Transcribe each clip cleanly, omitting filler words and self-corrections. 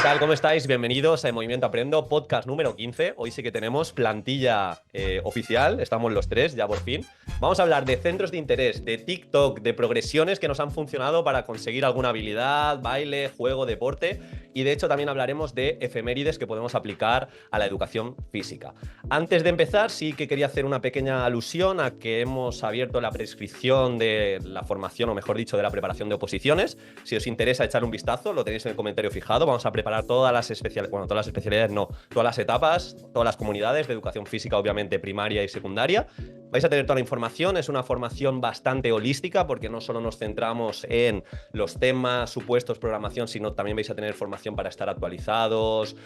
tal? ¿Cómo estáis? Bienvenidos a Movimiento Aprendo, podcast número 15. Hoy sí que tenemos plantilla oficial, estamos los tres ya por fin. Vamos a hablar de centros de interés, de TikTok, de progresiones que nos han funcionado para conseguir alguna habilidad, baile, juego, deporte. Y de hecho también hablaremos de efemérides que podemos aplicar a la educación física. Antes de empezar, sí que quería hacer una pequeña alusión a que hemos abierto la prescripción de la formación, o mejor dicho, de la preparación de oposiciones. Si os interesa echar un vistazo, lo tenéis en el comentario fijado. Vamos a preparar todas las especialidades, bueno, todas las especialidades no, todas las etapas, todas las comunidades de educación física, obviamente primaria y secundaria. Vais a tener toda la información, es una formación bastante holística porque no solo nos centramos en los temas, supuestos, programación, sino también vais a tener formación para estar actualizados,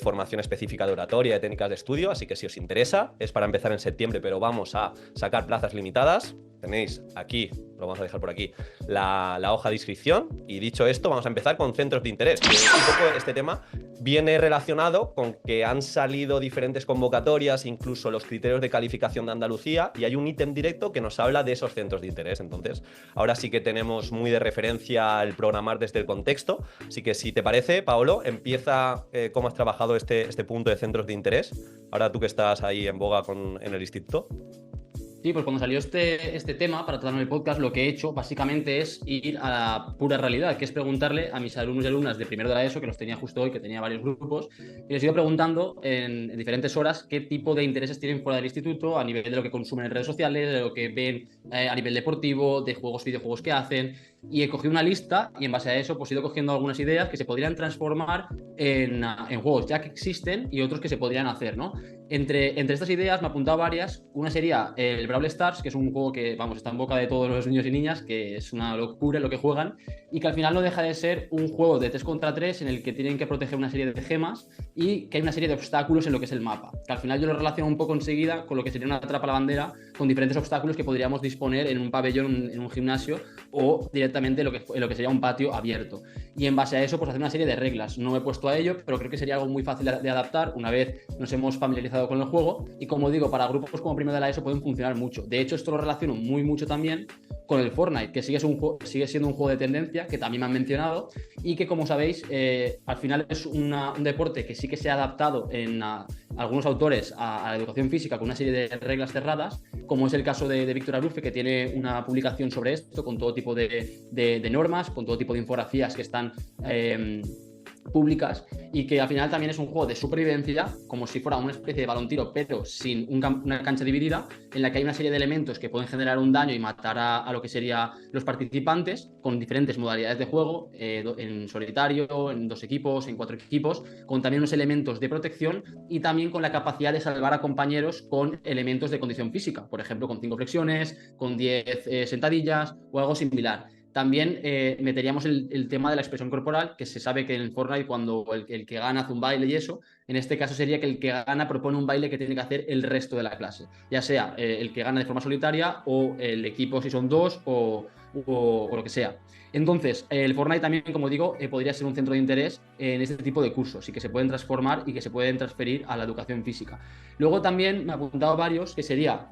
formación específica de oratoria, de técnicas de estudio, así que si os interesa, es para empezar en septiembre, pero vamos a sacar plazas limitadas. Tenéis aquí, lo vamos a dejar por aquí, la hoja de inscripción. Y dicho esto, vamos a empezar con centros de interés. Un poco este tema viene relacionado con que han salido diferentes convocatorias, incluso los criterios de calificación de Andalucía, y hay un ítem directo que nos habla de esos centros de interés. Entonces, ahora sí que tenemos muy de referencia el programar desde el contexto. Así que si te parece, Paolo, empieza cómo has trabajado este punto de centros de interés. Ahora tú que estás ahí en boga en el instituto. Sí, pues cuando salió este tema para tratar en el podcast, lo que he hecho básicamente es ir a la pura realidad, que es preguntarle a mis alumnos y alumnas de primero de la ESO, que los tenía justo hoy, que tenía varios grupos, y les he ido preguntando en diferentes horas qué tipo de intereses tienen fuera del instituto, a nivel de lo que consumen en redes sociales, de lo que ven a nivel deportivo, de videojuegos que hacen, y he cogido una lista y en base a eso pues he ido cogiendo algunas ideas que se podrían transformar en juegos ya que existen y otros que se podrían hacer, ¿no? Entre estas ideas me he apuntado varias. Una sería el Brawl Stars, que es un juego que, vamos, está en boca de todos los niños y niñas, que es una locura lo que juegan, y que al final no deja de ser un juego de 3 contra 3 en el que tienen que proteger una serie de gemas y que hay una serie de obstáculos en lo que es el mapa. Que al final yo lo relaciono un poco enseguida con lo que sería una atrapa la bandera, con diferentes obstáculos que podríamos disponer en un pabellón, en un gimnasio, o directamente en lo que sería un patio abierto. Y en base a eso, pues hacer una serie de reglas. No me he puesto a ello, pero creo que sería algo muy fácil de adaptar una vez nos hemos familiarizado con el juego. Y como digo, para grupos como primero de la ESO pueden funcionar mucho. De hecho, esto lo relaciono mucho también con el Fortnite, que sigue siendo un juego de tendencia, que también me han mencionado, y que, como sabéis, al final es un deporte que sí que se ha adaptado en algunos autores a la educación física con una serie de reglas cerradas, como es el caso de Víctor Arufe, que tiene una publicación sobre esto, con todo tipo de normas, con todo tipo de infografías que están públicas, y que al final también es un juego de supervivencia, como si fuera una especie de balón tiro, pero sin una cancha dividida, en la que hay una serie de elementos que pueden generar un daño y matar a lo que serían los participantes, con diferentes modalidades de juego, en solitario, en 2 equipos, en 4 equipos, con también unos elementos de protección y también con la capacidad de salvar a compañeros con elementos de condición física, por ejemplo, con 5 flexiones, con 10 sentadillas o algo similar. También meteríamos el tema de la expresión corporal, que se sabe que en Fortnite cuando el que gana hace un baile y eso, en este caso sería que el que gana propone un baile que tiene que hacer el resto de la clase, ya sea el que gana de forma solitaria o el equipo si son 2 o lo que sea. Entonces, el Fortnite también, como digo, podría ser un centro de interés en este tipo de cursos y que se pueden transformar y que se pueden transferir a la educación física. Luego también me he apuntado varios, que sería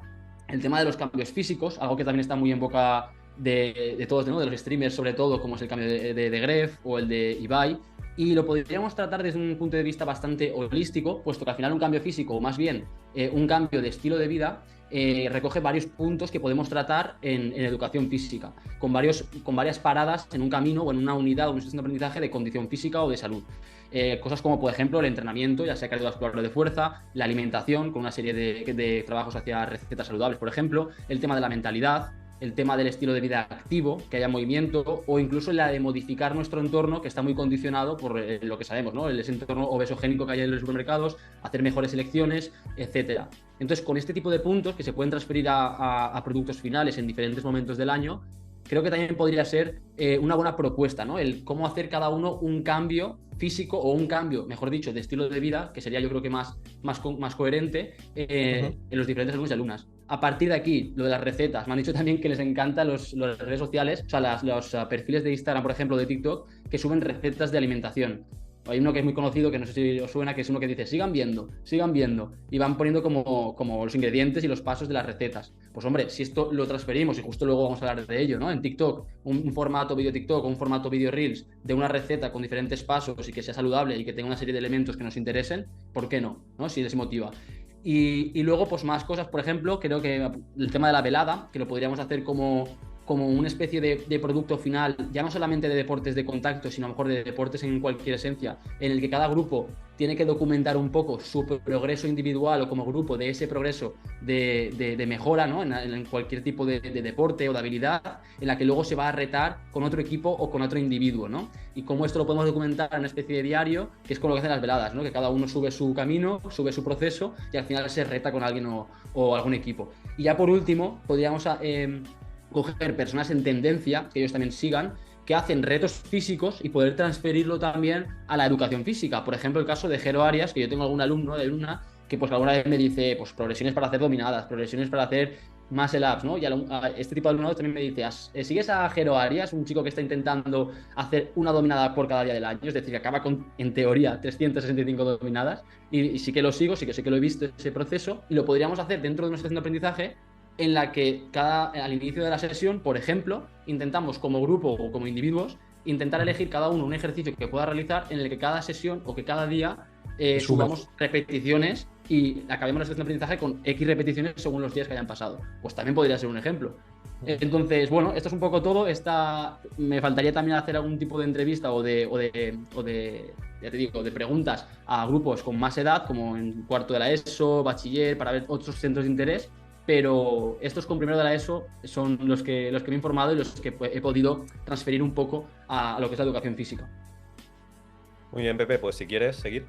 el tema de los cambios físicos, algo que también está muy en boca de todos, ¿no? De los streamers sobre todo, como es el cambio de Gref o el de Ibai, y lo podríamos tratar desde un punto de vista bastante holístico, puesto que al final un cambio físico, o más bien un cambio de estilo de vida, recoge varios puntos que podemos tratar en educación física, con varias paradas en un camino o en una unidad o una estación de aprendizaje de condición física o de salud. Cosas como, por ejemplo, el entrenamiento, ya sea cardiovascular o de fuerza, la alimentación, con una serie de trabajos hacia recetas saludables, por ejemplo, el tema de la mentalidad, el tema del estilo de vida activo, que haya movimiento, o incluso la de modificar nuestro entorno, que está muy condicionado por lo que sabemos, ¿no? Ese entorno obesogénico que hay en los supermercados, hacer mejores elecciones, etcétera. Entonces, con este tipo de puntos que se pueden transferir a productos finales en diferentes momentos del año, creo que también podría ser una buena propuesta, ¿no? El cómo hacer cada uno un cambio físico o un cambio, mejor dicho, de estilo de vida, que sería yo creo que más coherente en los diferentes alumnos y alumnas. A partir de aquí, lo de las recetas, me han dicho también que les encantan las redes sociales, o sea, los perfiles de Instagram, por ejemplo, de TikTok, que suben recetas de alimentación. Hay uno que es muy conocido, que no sé si os suena, que es uno que dice, sigan viendo, y van poniendo como los ingredientes y los pasos de las recetas. Pues hombre, si esto lo transferimos, y justo luego vamos a hablar de ello, ¿no? En TikTok, un formato vídeo TikTok o un formato vídeo Reels de una receta con diferentes pasos y que sea saludable y que tenga una serie de elementos que nos interesen, ¿por qué no? ¿No? Si les motiva. Y luego, pues más cosas, por ejemplo, creo que el tema de la velada, que lo podríamos hacer como una especie de producto final, ya no solamente de deportes de contacto, sino a lo mejor de deportes en cualquier esencia, en el que cada grupo tiene que documentar un poco su progreso individual o como grupo de ese progreso de mejora, ¿no? En cualquier tipo de deporte o de habilidad, en la que luego se va a retar con otro equipo o con otro individuo, ¿no? Y cómo esto lo podemos documentar en una especie de diario, que es con lo que hacen las veladas, ¿no? Que cada uno sube su camino, sube su proceso y al final se reta con alguien o algún equipo. Y ya por último, podríamos coger personas en tendencia, que ellos también sigan, que hacen retos físicos y poder transferirlo también a la educación física. Por ejemplo, el caso de Jero Arias, que yo tengo algún alumno de alumna que pues alguna vez me dice pues progresiones para hacer dominadas, progresiones para hacer muscle ups, ¿no? Y a este tipo de alumnos también me dice, ¿sigues a Jero Arias, un chico que está intentando hacer una dominada por cada día del año? Es decir, que acaba con, en teoría, 365 dominadas, y sí que lo sigo, sí que lo he visto ese proceso, y lo podríamos hacer dentro de una sesión de aprendizaje en la que al inicio de la sesión, por ejemplo, intentamos como grupo o como individuos, intentar elegir cada uno un ejercicio que pueda realizar en el que cada sesión o que cada día subamos repeticiones y acabemos la sesión de aprendizaje con X repeticiones según los días que hayan pasado. Pues también podría ser un ejemplo. Entonces, bueno, esto es un poco todo. Me faltaría también hacer algún tipo de entrevista ya te digo, de preguntas a grupos con más edad, como en cuarto de la ESO, bachiller, para ver otros centros de interés. Pero estos con primero de la ESO son los que me he informado y los que he podido transferir un poco a lo que es la educación física. Muy bien, Pepe, pues si quieres seguir.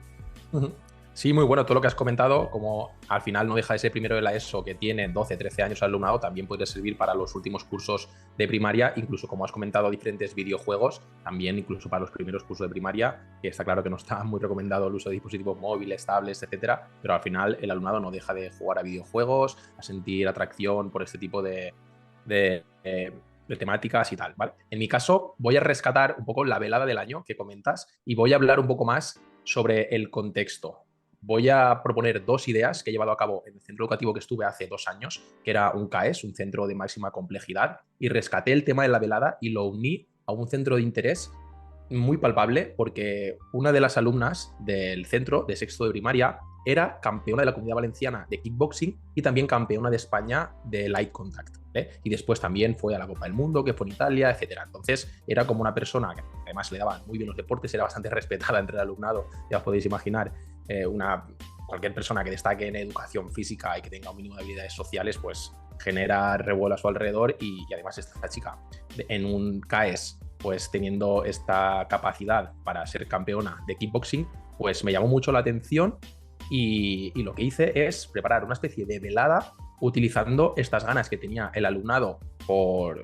Sí, muy bueno todo lo que has comentado, como al final no deja de ser primero de la ESO que tiene 12, 13 años de alumnado, también puede servir para los últimos cursos de primaria, incluso como has comentado, diferentes videojuegos, también incluso para los primeros cursos de primaria, que está claro que no está muy recomendado el uso de dispositivos móviles, tablets, etcétera, pero al final el alumnado no deja de jugar a videojuegos, a sentir atracción por este tipo de temáticas y tal, ¿vale? En mi caso voy a rescatar un poco la velada del año que comentas y voy a hablar un poco más sobre el contexto. Voy a proponer dos ideas que he llevado a cabo en el centro educativo que estuve hace 2 años, que era un CAES, un centro de máxima complejidad, y rescaté el tema de la velada y lo uní a un centro de interés muy palpable porque una de las alumnas del centro de sexto de primaria era campeona de la Comunidad Valenciana de kickboxing y también campeona de España de light contact, ¿eh? Y después también fue a la Copa del Mundo, que fue en Italia, etcétera. Entonces era como una persona que además le daban muy bien los deportes, era bastante respetada entre el alumnado, ya os podéis imaginar. Cualquier persona que destaque en educación física y que tenga un mínimo de habilidades sociales, pues genera revuelo a su alrededor y además esta chica en un CAES, pues teniendo esta capacidad para ser campeona de kickboxing, pues me llamó mucho la atención y lo que hice es preparar una especie de velada utilizando estas ganas que tenía el alumnado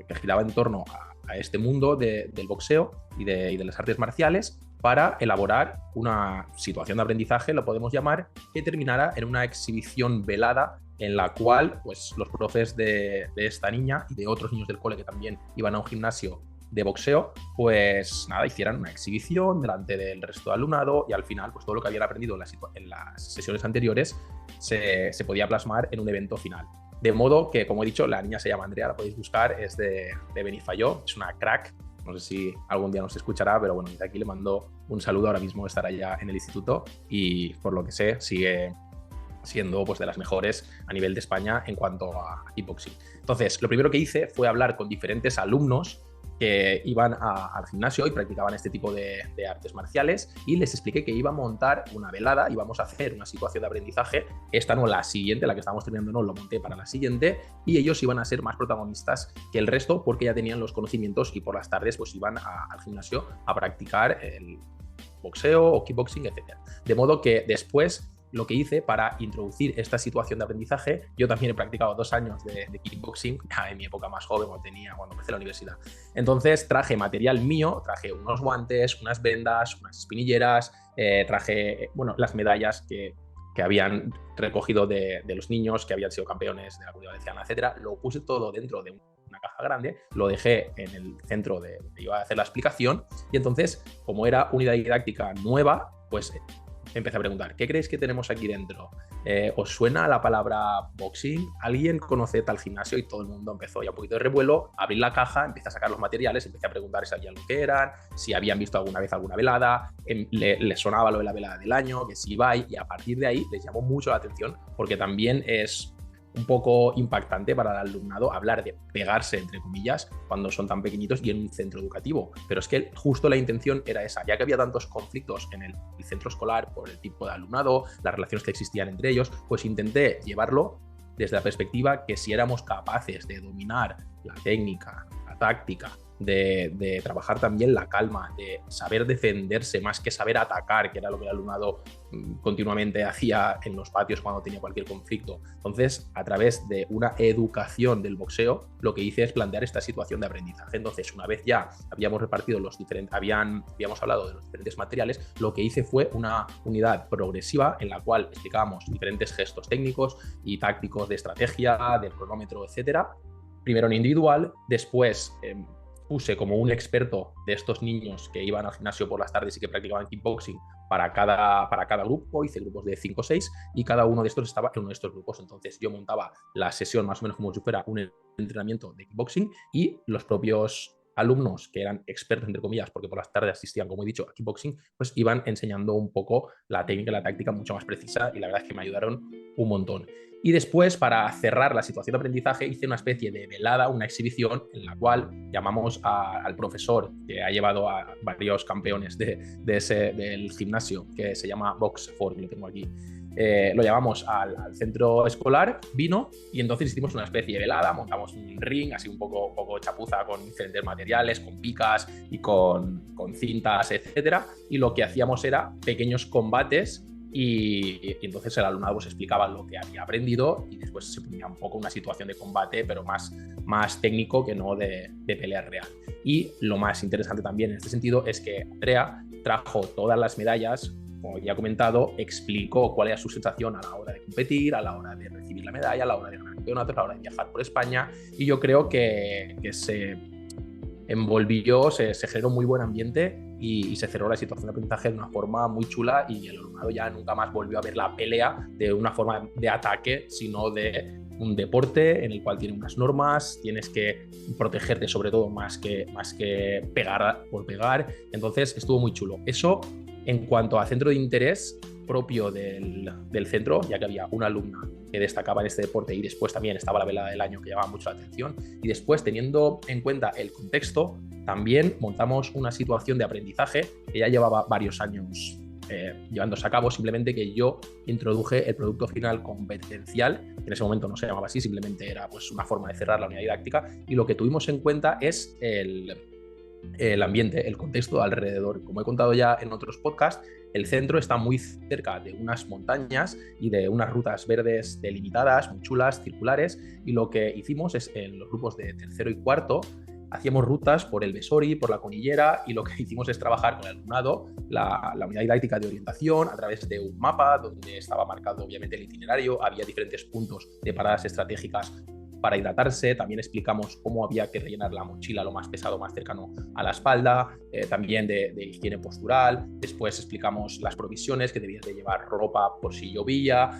que giraba en torno a este mundo del boxeo y de las artes marciales, para elaborar una situación de aprendizaje, lo podemos llamar, que terminara en una exhibición velada en la cual pues, los profes de esta niña y de otros niños del cole que también iban a un gimnasio de boxeo, pues nada, hicieran una exhibición delante del resto del alumnado y al final pues todo lo que habían aprendido en las sesiones anteriores se podía plasmar en un evento final. De modo que, como he dicho, la niña se llama Andrea, la podéis buscar, es de Benifayó, es una crack. No sé si algún día nos escuchará, pero bueno, desde aquí le mando un saludo. Ahora mismo estará ya en el instituto y, por lo que sé, sigue siendo pues, de las mejores a nivel de España en cuanto a kickboxing. Entonces, lo primero que hice fue hablar con diferentes alumnos que iban al gimnasio y practicaban este tipo de artes marciales y les expliqué que iba a montar una velada, íbamos a hacer una situación de aprendizaje, esta no, la siguiente, la que estábamos terminando no, lo monté para la siguiente, y ellos iban a ser más protagonistas que el resto porque ya tenían los conocimientos y por las tardes pues iban al gimnasio a practicar el boxeo o kickboxing, etc. De modo que después lo que hice para introducir esta situación de aprendizaje, yo también he practicado 2 años de kickboxing, ya en mi época más joven, cuando empecé la universidad. Entonces traje material mío, traje unos guantes, unas vendas, unas espinilleras, traje las medallas que habían recogido de los niños que habían sido campeones de la Comunidad Valenciana, etcétera. Lo puse todo dentro de una caja grande, lo dejé en el centro de donde iba a hacer la explicación y entonces, como era unidad didáctica nueva, pues empecé a preguntar, ¿qué creéis que tenemos aquí dentro? ¿Os suena la palabra boxing? ¿Alguien conoce tal gimnasio? Y todo el mundo empezó ya un poquito de revuelo, abrí la caja, empecé a sacar los materiales, empecé a preguntar si sabían lo que eran, si habían visto alguna vez alguna velada, les sonaba lo de la velada del año, que si iba, y a partir de ahí les llamó mucho la atención porque también es un poco impactante para el alumnado hablar de pegarse, entre comillas, cuando son tan pequeñitos y en un centro educativo. Pero es que justo la intención era esa, ya que había tantos conflictos en el centro escolar por el tipo de alumnado, las relaciones que existían entre ellos, pues intenté llevarlo desde la perspectiva que si éramos capaces de dominar la técnica, la táctica, de trabajar también la calma, de saber defenderse más que saber atacar, que era lo que el alumnado continuamente hacía en los patios cuando tenía cualquier conflicto. Entonces, a través de una educación del boxeo, lo que hice es plantear esta situación de aprendizaje. Entonces, una vez ya habíamos repartido habíamos hablado de los diferentes materiales, lo que hice fue una unidad progresiva en la cual explicábamos diferentes gestos técnicos y tácticos de estrategia, del cronómetro, etcétera. Primero en individual, después puse como un experto de estos niños que iban al gimnasio por las tardes y que practicaban kickboxing para cada grupo, hice grupos de 5 o 6 y cada uno de estos estaba en uno de estos grupos. Entonces yo montaba la sesión más o menos como si fuera un entrenamiento de kickboxing y los propios alumnos que eran expertos, entre comillas, porque por las tardes asistían, como he dicho, a kickboxing, pues iban enseñando un poco la técnica y la táctica mucho más precisa y la verdad es que me ayudaron un montón. Y después, para cerrar la situación de aprendizaje, hice una especie de velada, una exhibición en la cual llamamos al profesor que ha llevado a varios campeones del gimnasio, que se llama Box For, que lo tengo aquí. Lo llamamos al centro escolar, vino y entonces hicimos una especie de velada, montamos un ring así un poco chapuza con diferentes materiales, con picas y con cintas, etcétera, y lo que hacíamos era pequeños combates y entonces el alumnado pues explicaba lo que había aprendido y después se ponía un poco una situación de combate, pero más técnico que no de pelea real. Y lo más interesante también en este sentido es que Andrea trajo todas las medallas, como ya he comentado, explicó cuál era su sensación a la hora de competir, a la hora de recibir la medalla, a la hora de ganar campeonatos, a la hora de viajar por España, y yo creo que se envolvió, se generó muy buen ambiente y se cerró la situación de aprendizaje de una forma muy chula y el alumnado ya nunca más volvió a ver la pelea de una forma de ataque, sino de un deporte en el cual tiene unas normas, tienes que protegerte sobre todo más que pegar por pegar. Entonces estuvo muy chulo. Eso en cuanto a centro de interés propio del centro, ya que había una alumna que destacaba en este deporte y después también estaba la velada del año que llamaba mucho la atención. Y después, teniendo en cuenta el contexto, también montamos una situación de aprendizaje que ya llevaba varios años llevándose a cabo, simplemente que yo introduje el producto final competencial, que en ese momento no se llamaba así, simplemente era pues una forma de cerrar la unidad didáctica, y lo que tuvimos en cuenta es el ambiente, el contexto alrededor. Como he contado ya en otros podcasts, el centro está muy cerca de unas montañas y de unas rutas verdes delimitadas, muy chulas, circulares, y lo que hicimos es en los grupos de tercero y cuarto hacíamos rutas por el Besori, por la Conillera, y lo que hicimos es trabajar con el alumnado la unidad didáctica de orientación a través de un mapa donde estaba marcado obviamente el itinerario, había diferentes puntos de paradas estratégicas para hidratarse, también explicamos cómo había que rellenar la mochila lo más pesado, más cercano a la espalda, también de higiene postural, después explicamos las provisiones que debías de llevar, ropa por si llovía,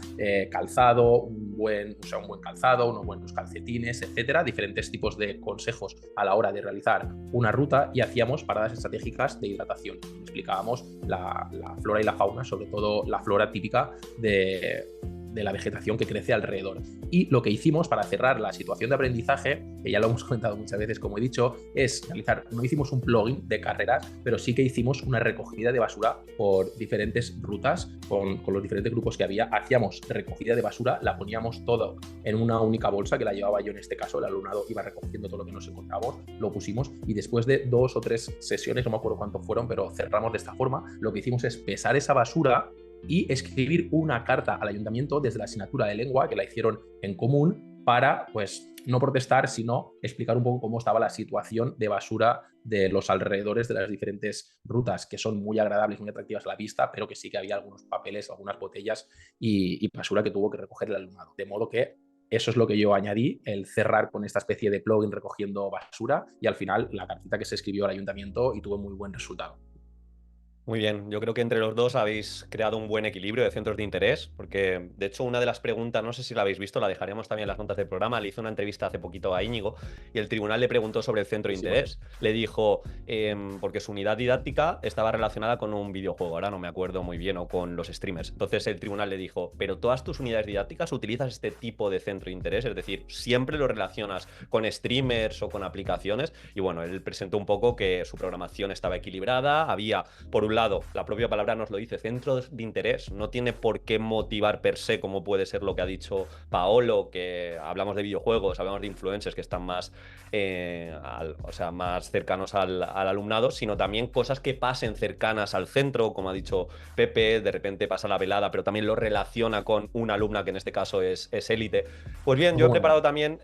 calzado, un buen calzado, unos buenos calcetines, etcétera, diferentes tipos de consejos a la hora de realizar una ruta y hacíamos paradas estratégicas de hidratación. Explicábamos la flora y la fauna, sobre todo la flora típica de la vegetación que crece alrededor. Y lo que hicimos para cerrar la situación de aprendizaje, que ya lo hemos comentado muchas veces, como he dicho, es realizar, no hicimos un plugin de carreras, pero sí que hicimos una recogida de basura por diferentes rutas, con los diferentes grupos que había. Hacíamos recogida de basura, la poníamos todo en una única bolsa, que la llevaba yo en este caso, el alumnado iba recogiendo todo lo que nos encontrábamos, lo pusimos y después de 2 o 3 sesiones, no me acuerdo cuánto fueron, pero cerramos de esta forma, lo que hicimos es pesar esa basura y escribir una carta al ayuntamiento desde la asignatura de lengua, que la hicieron en común, para pues no protestar, sino explicar un poco cómo estaba la situación de basura de los alrededores de las diferentes rutas, que son muy agradables, muy atractivas a la vista, pero que sí que había algunos papeles, algunas botellas y basura que tuvo que recoger el alumnado. De modo que eso es lo que yo añadí, el cerrar con esta especie de plugin recogiendo basura y al final la cartita que se escribió al ayuntamiento y tuvo muy buen resultado. Muy bien, yo creo que entre los dos habéis creado un buen equilibrio de centros de interés, porque de hecho una de las preguntas, no sé si la habéis visto, la dejaremos también en las notas del programa, le hizo una entrevista hace poquito a Íñigo y el tribunal le preguntó sobre el centro de Sí, interés. Le dijo, porque su unidad didáctica estaba relacionada con un videojuego, ahora no me acuerdo muy bien, o con los streamers. Entonces el tribunal le dijo, pero todas tus unidades didácticas utilizas este tipo de centro de interés, es decir, siempre lo relacionas con streamers o con aplicaciones. Y bueno, él presentó un poco que su programación estaba equilibrada, había por un lado, la propia palabra nos lo dice, centros de interés, no tiene por qué motivar per se, como puede ser lo que ha dicho Paolo, que hablamos de videojuegos, hablamos de influencers que están más, o sea, más cercanos al alumnado, sino también cosas que pasen cercanas al centro, como ha dicho Pepe, de repente pasa la velada, pero también lo relaciona con una alumna que en este caso es élite. Pues bien, yo he Bueno, preparado también,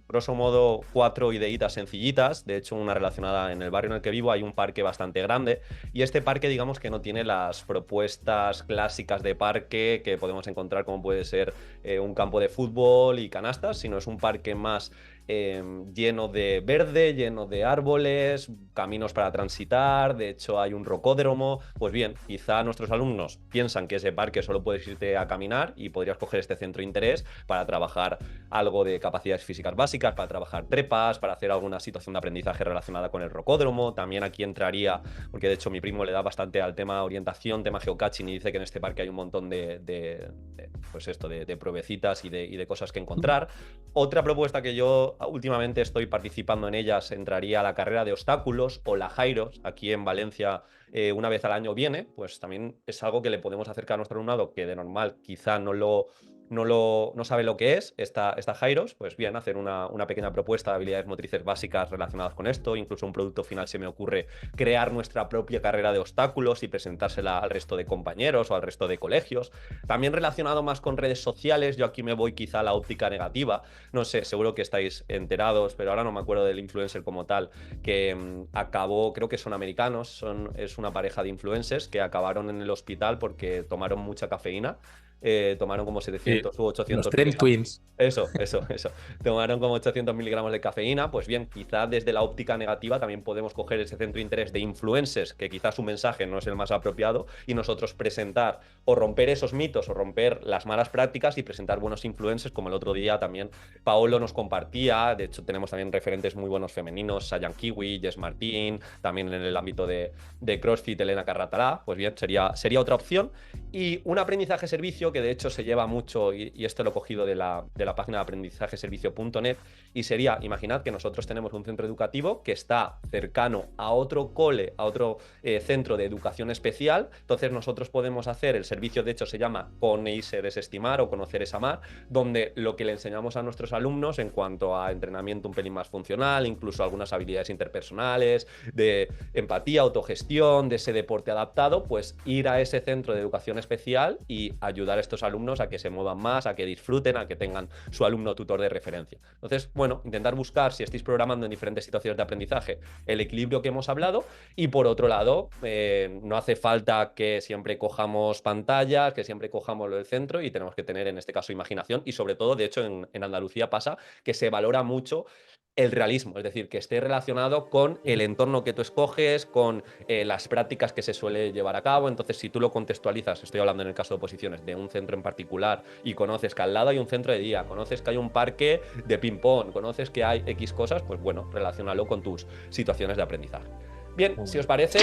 grosso modo, 4 ideitas sencillitas, de hecho una relacionada en el barrio en el que vivo, hay un parque bastante grande, y este parque, digamos que no tiene las propuestas clásicas de parque que podemos encontrar, como puede ser un campo de fútbol y canastas, sino es un parque más lleno de verde, lleno de árboles, caminos para transitar, de hecho hay un rocódromo. Pues bien, quizá nuestros alumnos piensan que ese parque solo puedes irte a caminar y podrías coger este centro de interés para trabajar algo de capacidades físicas básicas, para trabajar trepas, para hacer alguna situación de aprendizaje relacionada con el rocódromo. También aquí entraría, porque de hecho mi primo le da bastante al tema orientación, tema geocaching, y dice que en este parque hay un montón pues esto, de pruebecitas y de cosas que encontrar. Otra propuesta que yo últimamente estoy participando en ellas entraría a la carrera de obstáculos o la Jairos. Aquí en Valencia una vez al año viene, pues también es algo que le podemos acercar a nuestro alumnado que de normal quizá no sabe lo que es esta Jairos. Pues bien, hacer una pequeña propuesta de habilidades motrices básicas relacionadas con esto, incluso un producto final se me ocurre crear nuestra propia carrera de obstáculos y presentársela al resto de compañeros o al resto de colegios. También relacionado más con redes sociales, yo aquí me voy quizá a la óptica negativa. No sé, seguro que estáis enterados, pero ahora no me acuerdo del influencer como tal, que acabó, creo que son americanos, es una pareja de influencers que acabaron en el hospital porque tomaron mucha cafeína. Tomaron como 700 u los 800 Trend miligramos. Twins. Eso. Tomaron como 800 miligramos de cafeína. Pues bien, quizá desde la óptica negativa también podemos coger ese centro de interés de influencers, que quizás su mensaje no es el más apropiado, y nosotros presentar o romper esos mitos o romper las malas prácticas y presentar buenos influencers, como el otro día también Paolo nos compartía. De hecho, tenemos también referentes muy buenos femeninos, Sayan Kiwi, Jess Martín, también en el ámbito de CrossFit, Elena Carratalá. Pues bien, sería otra opción. Y un aprendizaje-servicio que de hecho se lleva mucho, y esto lo he cogido de la página de aprendizajeservicio.net, y sería, imaginad que nosotros tenemos un centro educativo que está cercano a otro cole, a otro centro de educación especial. Entonces nosotros podemos hacer, el servicio de hecho se llama Conocer es estimar o Conocer es amar, donde lo que le enseñamos a nuestros alumnos en cuanto a entrenamiento un pelín más funcional, incluso algunas habilidades interpersonales, de empatía, autogestión, de ese deporte adaptado, pues ir a ese centro de educación especial y ayudar a estos alumnos a que se muevan más, a que disfruten, a que tengan su alumno tutor de referencia. Entonces, bueno, intentar buscar, si estáis programando en diferentes situaciones de aprendizaje, el equilibrio que hemos hablado. Y por otro lado, no hace falta que siempre cojamos pantallas, que siempre cojamos lo del centro, y tenemos que tener en este caso imaginación, y sobre todo, de hecho, en Andalucía pasa que se valora mucho el realismo, es decir, que esté relacionado con el entorno que tú escoges, con las prácticas que se suele llevar a cabo. Entonces, si tú lo contextualizas, estoy hablando en el caso de oposiciones de un centro en particular, y conoces que al lado hay un centro de día, conoces que hay un parque de ping-pong, conoces que hay X cosas, pues bueno, relaciónalo con tus situaciones de aprendizaje. Bien, si os parece,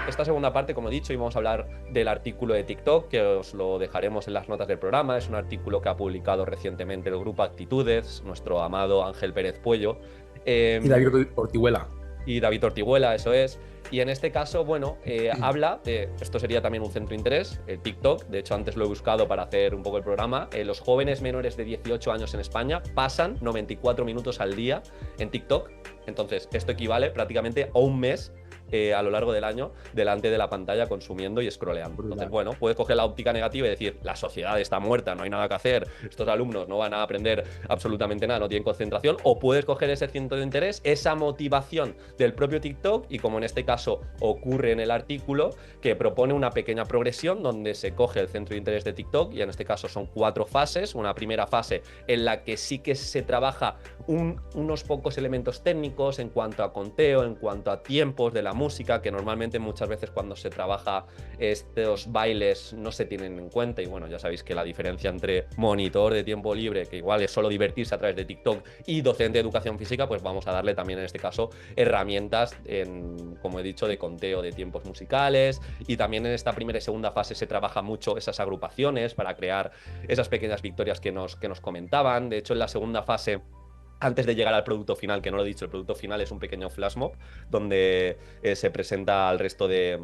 esta segunda parte, como he dicho, íbamos a hablar del artículo de TikTok, que os lo dejaremos en las notas del programa. Es un artículo que ha publicado recientemente el grupo Actitudes, nuestro amado Ángel Pérez Puello. Y David Ortihuela. Y David Ortihuela, eso es. Y en este caso, bueno, habla de, esto sería también un centro de interés, el TikTok. De hecho, antes lo he buscado para hacer un poco el programa. Los jóvenes menores de 18 años en España pasan 94 minutos al día en TikTok. Entonces, esto equivale prácticamente a un mes a lo largo del año delante de la pantalla consumiendo y scrolleando. Entonces, bueno, puedes coger la óptica negativa y decir, la sociedad está muerta, no hay nada que hacer, estos alumnos no van a aprender absolutamente nada, no tienen concentración, o puedes coger ese centro de interés, esa motivación del propio TikTok, y como en este caso ocurre en el artículo, que propone una pequeña progresión donde se coge el centro de interés de TikTok, y en este caso son 4 fases. Una primera fase en la que sí que se trabaja unos pocos elementos técnicos en cuanto a conteo, en cuanto a tiempos de la música, que normalmente muchas veces cuando se trabaja estos bailes no se tienen en cuenta, y bueno, ya sabéis que la diferencia entre monitor de tiempo libre, que igual es solo divertirse a través de TikTok, y docente de educación física, pues vamos a darle también en este caso herramientas, como he dicho, de conteo de tiempos musicales. Y también en esta primera y segunda fase se trabaja mucho esas agrupaciones para crear esas pequeñas victorias que nos comentaban. De hecho, en la segunda fase, antes de llegar al producto final, que no lo he dicho, el producto final es un pequeño flash mob donde se presenta al resto de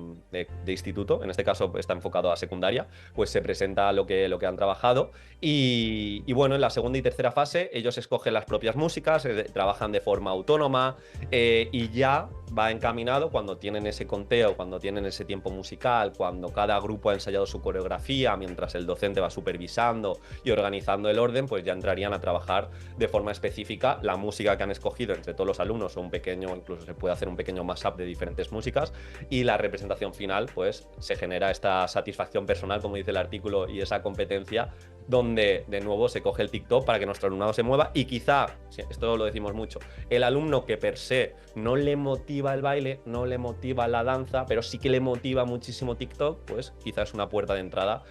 instituto, en este caso está enfocado a secundaria, pues se presenta lo que han trabajado. Y bueno, en la segunda y tercera fase ellos escogen las propias músicas, trabajan de forma autónoma, y ya va encaminado cuando tienen ese conteo, cuando tienen ese tiempo musical, cuando cada grupo ha ensayado su coreografía, mientras el docente va supervisando y organizando el orden, pues ya entrarían a trabajar de forma específica la música que han escogido entre todos los alumnos, o un pequeño, incluso se puede hacer un pequeño mashup de diferentes músicas, y la representación final, pues se genera esta satisfacción personal, como dice el artículo, y esa competencia donde de nuevo se coge el TikTok para que nuestro alumnado se mueva. Y quizá, esto lo decimos mucho, el alumno que per se no le motiva el baile, no le motiva la danza, pero sí que le motiva muchísimo TikTok, pues quizás es una puerta de entrada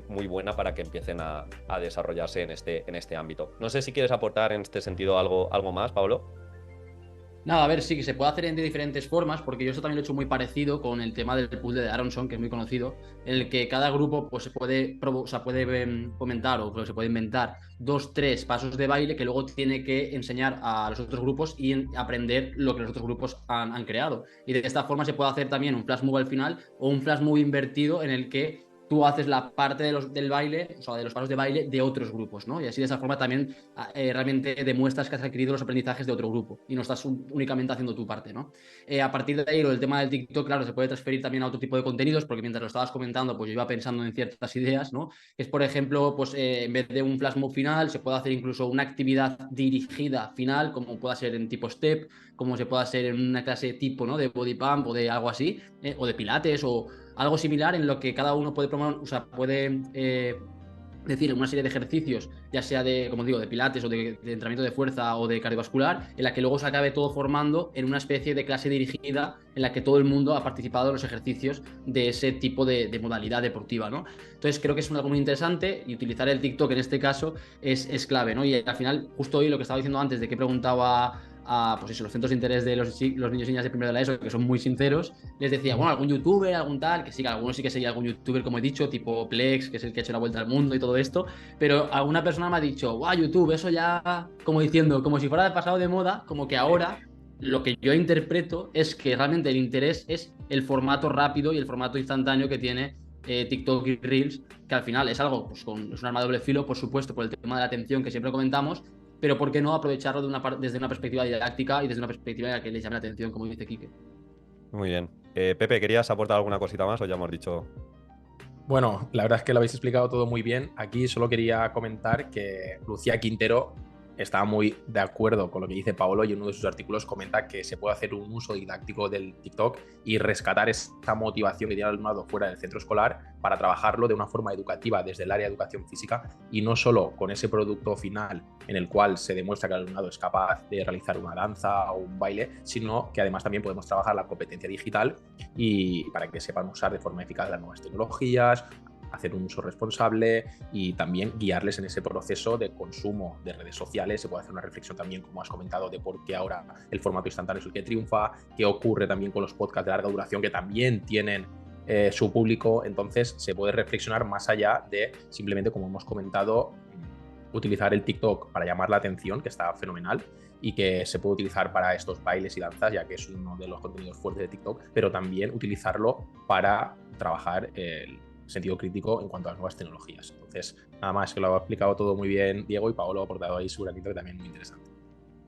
muy buena para que empiecen a desarrollarse en este ámbito. No sé si quieres aportar en este sentido algo más, Pablo. Nada, a ver, sí que se puede hacer de diferentes formas, porque yo eso también lo he hecho muy parecido con el tema del puzzle de Aronson, que es muy conocido, en el que cada grupo pues, se puede, comentar o se puede inventar 2, 3 pasos de baile que luego tiene que enseñar a los otros grupos y aprender lo que los otros grupos han creado. Y de esta forma se puede hacer también un flash move al final o un flash move invertido en el que tú haces la parte del baile, o sea, de los pasos de baile de otros grupos, ¿no? Y así de esa forma también realmente demuestras que has adquirido los aprendizajes de otro grupo y no estás únicamente haciendo tu parte, ¿no? A partir de ahí, el tema del TikTok, claro, se puede transferir también a otro tipo de contenidos, porque mientras lo estabas comentando, pues yo iba pensando en ciertas ideas, ¿no? Es, por ejemplo, pues en vez de un flash mob final, se puede hacer incluso una actividad dirigida final, como pueda ser en tipo step, como se pueda hacer en una clase tipo, ¿no? De body pump o de algo así, o de pilates o algo similar en lo que cada uno puede promover, o sea, puede decir una serie de ejercicios, ya sea de, como digo, de pilates o de entrenamiento de fuerza o de cardiovascular, en la que luego se acabe todo formando en una especie de clase dirigida en la que todo el mundo ha participado en los ejercicios de ese tipo de modalidad deportiva, ¿no? Entonces creo que es algo muy interesante y utilizar el TikTok en este caso es clave, ¿no? Y al final, justo hoy lo que estaba diciendo antes de que preguntaba a pues eso, los centros de interés de los niños y niñas de primero de la ESO, que son muy sinceros, les decía, bueno, algún youtuber, algún tal, que sí, que algunos sí que sería algún youtuber, como he dicho, tipo Plex, que es el que ha hecho la vuelta al mundo y todo esto, pero alguna persona me ha dicho, guau, YouTube, eso ya, como diciendo, como si fuera pasado de moda, como que ahora lo que yo interpreto es que realmente el interés es el formato rápido y el formato instantáneo que tiene TikTok y Reels, que al final es algo, pues es un arma de doble filo, por supuesto, por el tema de la atención que siempre comentamos, pero ¿por qué no aprovecharlo desde una perspectiva didáctica y desde una perspectiva en la que les llame la atención, como dice Quique? Muy bien. Pepe, ¿querías aportar alguna cosita más o ya hemos dicho? Bueno, la verdad es que lo habéis explicado todo muy bien. Aquí solo quería comentar que Lucía Quintero está muy de acuerdo con lo que dice Paolo y en uno de sus artículos comenta que se puede hacer un uso didáctico del TikTok y rescatar esa motivación que tiene el alumnado fuera del centro escolar para trabajarlo de una forma educativa desde el área de educación física y no solo con ese producto final en el cual se demuestra que el alumnado es capaz de realizar una danza o un baile, sino que además también podemos trabajar la competencia digital y para que sepan usar de forma eficaz las nuevas tecnologías, hacer un uso responsable y también guiarles en ese proceso de consumo de redes sociales. Se puede hacer una reflexión también, como has comentado, de por qué ahora el formato instantáneo es el que triunfa, qué ocurre también con los podcasts de larga duración que también tienen su público. Entonces se puede reflexionar más allá de simplemente, como hemos comentado, utilizar el TikTok para llamar la atención, que está fenomenal, y que se puede utilizar para estos bailes y danzas, ya que es uno de los contenidos fuertes de TikTok, pero también utilizarlo para trabajar el sentido crítico en cuanto a las nuevas tecnologías. Entonces, nada más, que lo ha explicado todo muy bien Diego y Paolo ha aportado ahí su granito que también es muy interesante.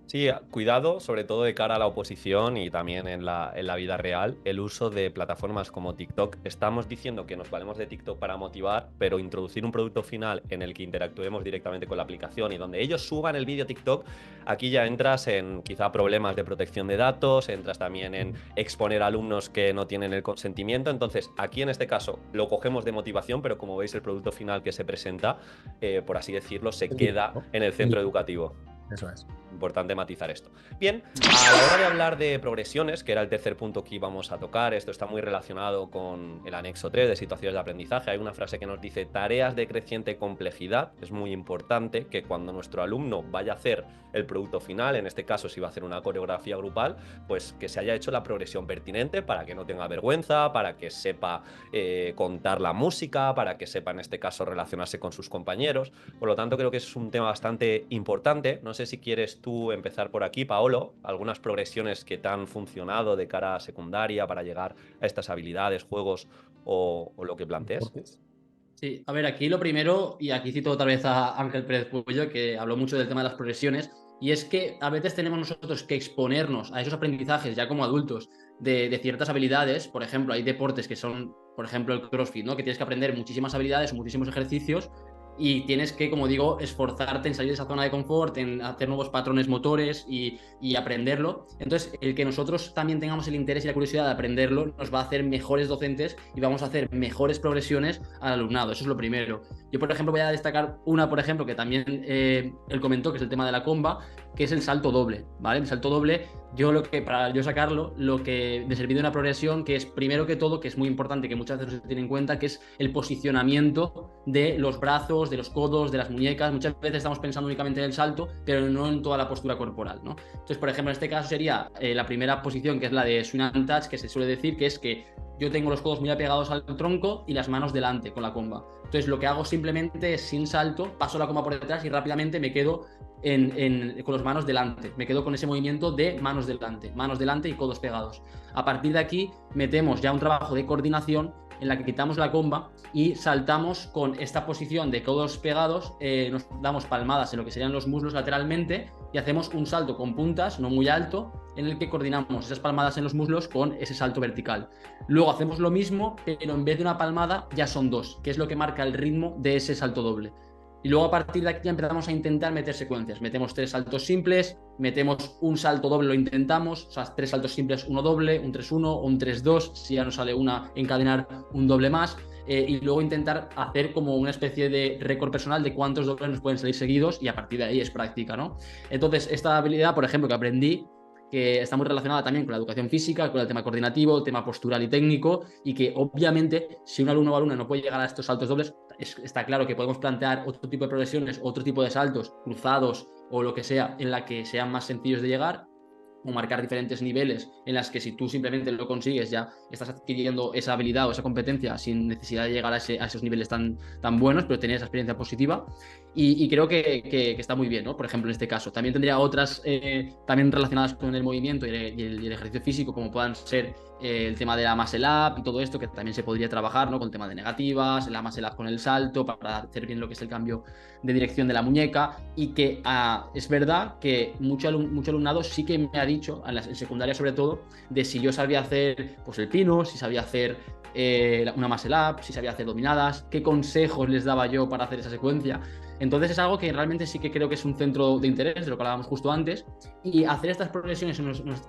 Sí, cuidado, sobre todo de cara a la oposición y también en la vida real, el uso de plataformas como TikTok. Estamos diciendo que nos valemos de TikTok para motivar, pero introducir un producto final en el que interactuemos directamente con la aplicación y donde ellos suban el vídeo a TikTok, aquí ya entras en quizá problemas de protección de datos, entras también en exponer a alumnos que no tienen el consentimiento. Entonces, aquí en este caso lo cogemos de motivación, pero como veis, el producto final que se presenta, por así decirlo, se queda en el centro educativo. Eso es. Importante matizar esto. Bien, a la hora de hablar de progresiones, que era el tercer punto que íbamos a tocar, esto está muy relacionado con el anexo 3 de situaciones de aprendizaje. Hay una frase que nos dice tareas de creciente complejidad. Es muy importante que cuando nuestro alumno vaya a hacer el producto final, en este caso si va a hacer una coreografía grupal, pues que se haya hecho la progresión pertinente para que no tenga vergüenza, para que sepa contar la música, para que sepa en este caso relacionarse con sus compañeros. Por lo tanto, creo que es un tema bastante importante. No sé si quieres tú empezar por aquí, Paolo, algunas progresiones que te han funcionado de cara a secundaria para llegar a estas habilidades, juegos o lo que plantees. Sí, a ver, aquí lo primero, y aquí cito otra vez a Ángel Pérez Puello, que habló mucho del tema de las progresiones, y es que a veces tenemos nosotros que exponernos a esos aprendizajes ya como adultos de ciertas habilidades. Por ejemplo, hay deportes que son, por ejemplo, el CrossFit, ¿no? Que tienes que aprender muchísimas habilidades, muchísimos ejercicios, y tienes que, como digo, esforzarte en salir de esa zona de confort, en hacer nuevos patrones motores y aprenderlo. Entonces, el que nosotros también tengamos el interés y la curiosidad de aprenderlo nos va a hacer mejores docentes y vamos a hacer mejores progresiones al alumnado. Eso es lo primero. Yo, por ejemplo, voy a destacar una, por ejemplo, que también él comentó, que es el tema de la comba, que es el salto doble, ¿vale? El salto doble, para yo sacarlo, lo que me servido de una progresión, que es primero que todo, que es muy importante, que muchas veces no se tiene en cuenta, que es el posicionamiento de los brazos, de los codos, de las muñecas. Muchas veces estamos pensando únicamente en el salto, pero no en toda la postura corporal, ¿no? Entonces, por ejemplo, en este caso sería la primera posición, que es la de swing and touch, que se suele decir, que es que yo tengo los codos muy apegados al tronco y las manos delante con la comba. Entonces, lo que hago simplemente es, sin salto, paso la comba por detrás y rápidamente me quedo con las manos delante. Me quedo con ese movimiento de manos delante y codos pegados. A partir de aquí metemos ya un trabajo de coordinación en la que quitamos la comba y saltamos con esta posición de codos pegados, nos damos palmadas en lo que serían los muslos lateralmente y hacemos un salto con puntas, no muy alto, en el que coordinamos esas palmadas en los muslos con ese salto vertical. Luego hacemos lo mismo, pero en vez de una palmada ya son dos, que es lo que marca el ritmo de ese salto doble. Y luego a partir de aquí ya empezamos a intentar meter secuencias. Metemos 3 saltos simples, metemos un salto doble, lo intentamos, o sea, 3 saltos simples, uno doble, un 3-1 o un 3-2, si ya nos sale una, encadenar un doble más, y luego intentar hacer como una especie de récord personal de cuántos dobles nos pueden salir seguidos, y a partir de ahí es práctica, ¿no? Entonces, esta habilidad, por ejemplo, que aprendí, que está muy relacionada también con la educación física, con el tema coordinativo, el tema postural y técnico, y que obviamente si un alumno o alumna no puede llegar a estos saltos dobles, está claro que podemos plantear otro tipo de progresiones, otro tipo de saltos cruzados o lo que sea, en la que sean más sencillos de llegar, o marcar diferentes niveles en las que si tú simplemente lo consigues ya estás adquiriendo esa habilidad o esa competencia sin necesidad de llegar a esos niveles tan buenos, pero tener esa experiencia positiva, y creo que está muy bien, ¿no? Por ejemplo, en este caso. También tendría otras también relacionadas con el movimiento y el ejercicio físico, como puedan ser el tema de la muscle up y todo esto, que también se podría trabajar, ¿no? Con el tema de negativas, la muscle up con el salto, para hacer bien lo que es el cambio de dirección de la muñeca. Y que es verdad que mucho alumnado sí que me ha dicho, en secundaria sobre todo, de si yo sabía hacer pues el pino, si sabía hacer una muscle up, si sabía hacer dominadas, qué consejos les daba yo para hacer esa secuencia. Entonces es algo que realmente sí que creo que es un centro de interés, de lo que hablábamos justo antes, y hacer estas progresiones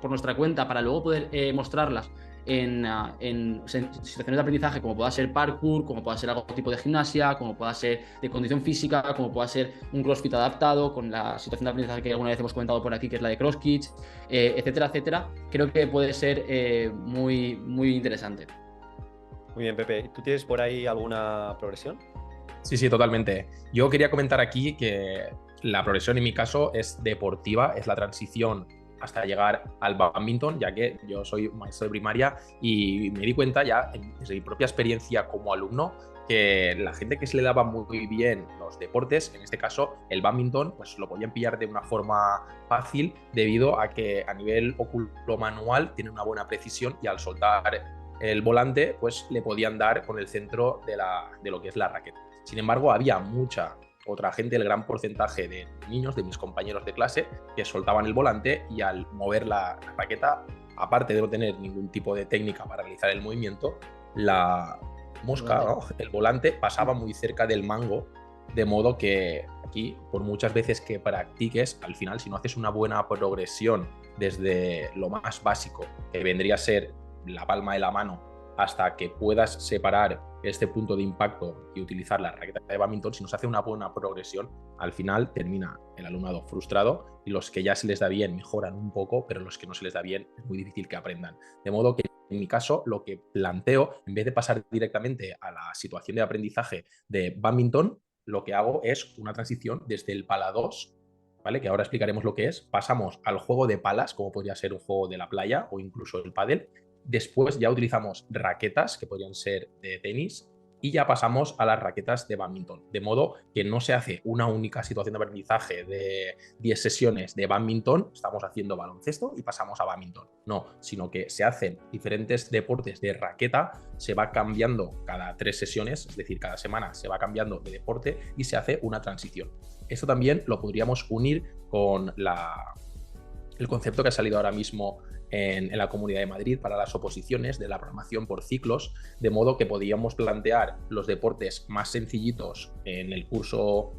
por nuestra cuenta para luego poder mostrarlas en situaciones de aprendizaje, como pueda ser parkour, como pueda ser algún tipo de gimnasia, como pueda ser de condición física, como pueda ser un CrossFit adaptado, con la situación de aprendizaje que alguna vez hemos comentado por aquí, que es la de CrossKids, etcétera, etcétera. Creo que puede ser muy, muy interesante. Muy bien, Pepe. ¿Tú tienes por ahí alguna progresión? Sí, totalmente. Yo quería comentar aquí que la progresión en mi caso es deportiva, es la transición hasta llegar al bádminton, ya que yo soy maestro de primaria y me di cuenta ya desde mi propia experiencia como alumno que la gente que se le daba muy bien los deportes, en este caso el bádminton, pues lo podían pillar de una forma fácil debido a que a nivel oculomanual tiene una buena precisión y al soltar el volante pues le podían dar con el centro de lo que es la raqueta. Sin embargo, había mucha otra gente, el gran porcentaje de niños, de mis compañeros de clase, que soltaban el volante y al mover la raqueta, aparte de no tener ningún tipo de técnica para realizar el movimiento, la mosca, ¿no? El volante pasaba muy cerca del mango, de modo que aquí, por muchas veces que practiques, al final, si no haces una buena progresión desde lo más básico, que vendría a ser la palma de la mano, hasta que puedas separar este punto de impacto y utilizar la raqueta de bádminton, si no se hace una buena progresión, al final termina el alumnado frustrado y los que ya se les da bien mejoran un poco, pero los que no se les da bien es muy difícil que aprendan. De modo que en mi caso lo que planteo, en vez de pasar directamente a la situación de aprendizaje de bádminton, lo que hago es una transición desde el pala 2, ¿vale? Que ahora explicaremos lo que es. Pasamos al juego de palas, como podría ser un juego de la playa o incluso el pádel. Después ya utilizamos raquetas, que podrían ser de tenis, y ya pasamos a las raquetas de bádminton. De modo que no se hace una única situación de aprendizaje de 10 sesiones de bádminton, estamos haciendo baloncesto y pasamos a bádminton. No, sino que se hacen diferentes deportes de raqueta, se va cambiando cada 3 sesiones, es decir, cada semana se va cambiando de deporte y se hace una transición. Esto también lo podríamos unir con el concepto que ha salido ahora mismo en la Comunidad de Madrid para las oposiciones de la programación por ciclos, de modo que podíamos plantear los deportes más sencillitos en el curso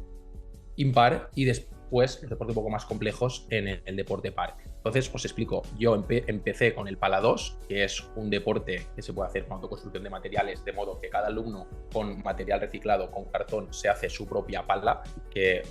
impar y después los deportes un poco más complejos en el deporte par. Entonces os explico, yo empecé con el pala 2, que es un deporte que se puede hacer con autoconstrucción de materiales, de modo que cada alumno con material reciclado, con cartón, se hace su propia pala, que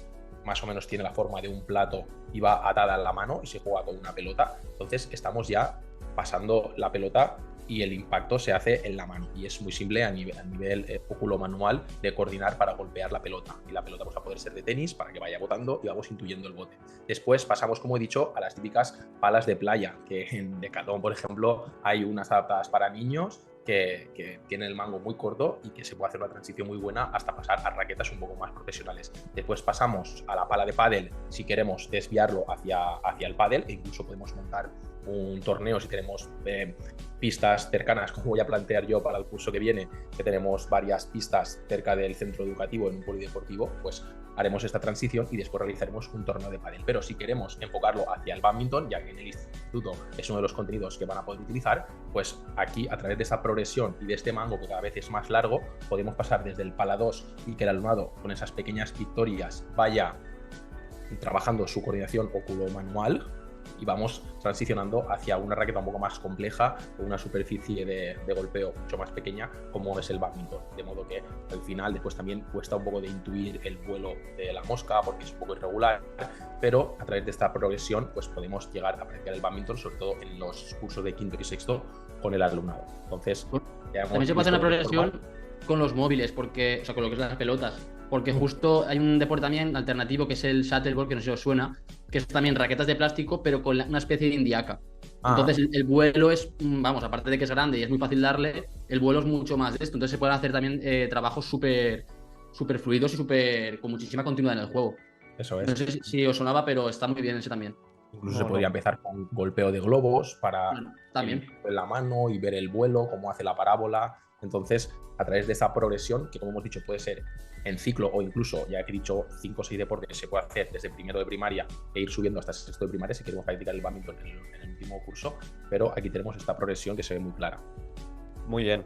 más o menos tiene la forma de un plato y va atada a la mano y se juega con una pelota. Entonces estamos ya pasando la pelota y el impacto se hace en la mano y es muy simple a nivel óculo-manual de coordinar para golpear la pelota, y la pelota pues, va a poder ser de tenis para que vaya botando y vamos intuyendo el bote. Después pasamos, como he dicho, a las típicas palas de playa, que en Decathlon, por ejemplo, hay unas adaptadas para niños que tienen el mango muy corto y que se puede hacer una transición muy buena hasta pasar a raquetas un poco más profesionales. Después pasamos a la pala de pádel si queremos desviarlo hacia el pádel, e incluso podemos montar un torneo si tenemos pistas cercanas, como voy a plantear yo para el curso que viene, que tenemos varias pistas cerca del centro educativo en un polideportivo, pues haremos esta transición y después realizaremos un torneo de pádel. Pero si queremos enfocarlo hacia el bádminton, ya que en el instituto es uno de los contenidos que van a poder utilizar, pues aquí a través de esta progresión y de este mango que cada vez es más largo, podemos pasar desde el pala 2 y que el alumnado con esas pequeñas victorias vaya trabajando su coordinación óculo-manual, y vamos transicionando hacia una raqueta un poco más compleja, con una superficie de golpeo mucho más pequeña, como es el bádminton. De modo que al final después también cuesta un poco de intuir el vuelo de la mosca porque es un poco irregular, pero a través de esta progresión pues podemos llegar a practicar el bádminton, sobre todo en los cursos de quinto y sexto con el alumnado. Entonces, también se pasa en la progresión con los móviles, porque, o sea, con lo que es las pelotas. Porque justo hay un deporte también alternativo que es el shuttleball, que no sé si os suena, que es también raquetas de plástico, pero con una especie de indiaca. Entonces el vuelo es, vamos, aparte de que es grande y es muy fácil darle, el vuelo es mucho más de esto. Entonces se pueden hacer también trabajos súper fluidos y con muchísima continuidad en el juego. Eso es. No sé si os sonaba, pero está muy bien ese también. Incluso se podría empezar con golpeo de globos para también en la mano y ver el vuelo, cómo hace la parábola. Entonces, a través de esa progresión, que como hemos dicho puede ser en ciclo o incluso, ya he dicho, 5 o 6 deportes, se puede hacer desde primero de primaria e ir subiendo hasta sexto de primaria si queremos practicar el bádminton en el último curso, pero aquí tenemos esta progresión que se ve muy clara. Muy bien.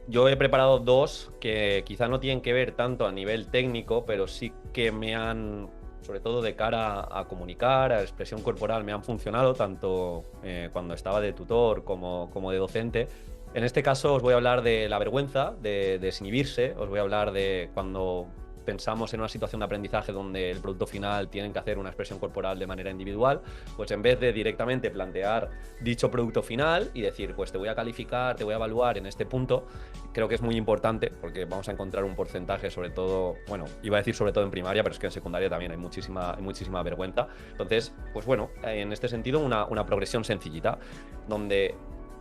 Yo he preparado dos que quizá no tienen que ver tanto a nivel técnico, pero sí que me han, sobre todo de cara a comunicar, a expresión corporal, me han funcionado tanto cuando estaba de tutor como de docente. En este caso os voy a hablar de la vergüenza, de desinhibirse, os voy a hablar de cuando pensamos en una situación de aprendizaje donde el producto final tienen que hacer una expresión corporal de manera individual, pues en vez de directamente plantear dicho producto final y decir, pues te voy a calificar, te voy a evaluar en este punto, creo que es muy importante porque vamos a encontrar un porcentaje, sobre todo, bueno, iba a decir sobre todo en primaria, pero es que en secundaria también hay muchísima vergüenza. Entonces, pues bueno, en este sentido una progresión sencillita, donde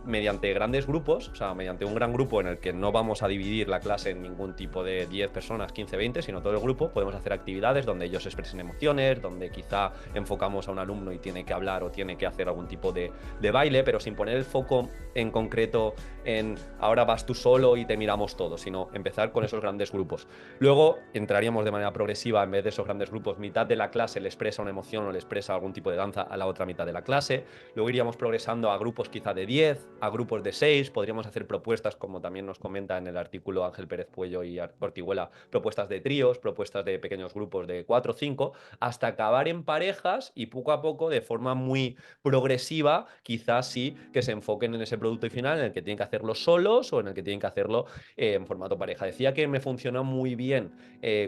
mediante grandes grupos, o sea, mediante un gran grupo en el que no vamos a dividir la clase en ningún tipo de 10 personas, 15, 20, sino todo el grupo, podemos hacer actividades donde ellos expresen emociones, donde quizá enfocamos a un alumno y tiene que hablar o tiene que hacer algún tipo de baile, pero sin poner el foco en concreto en ahora vas tú solo y te miramos todos, sino empezar con esos grandes grupos. Luego entraríamos de manera progresiva, en vez de esos grandes grupos, mitad de la clase le expresa una emoción o le expresa algún tipo de danza a la otra mitad de la clase. Luego iríamos progresando a grupos quizá de 10, a grupos de 6, podríamos hacer propuestas, como también nos comenta en el artículo Ángel Pérez Puello y Ortiguela, propuestas de tríos, propuestas de pequeños grupos de 4 o 5, hasta acabar en parejas y poco a poco, de forma muy progresiva, quizás sí que se enfoquen en ese producto final en el que tienen que hacerlo solos o en el que tienen que hacerlo en formato pareja. Decía que me funcionó muy bien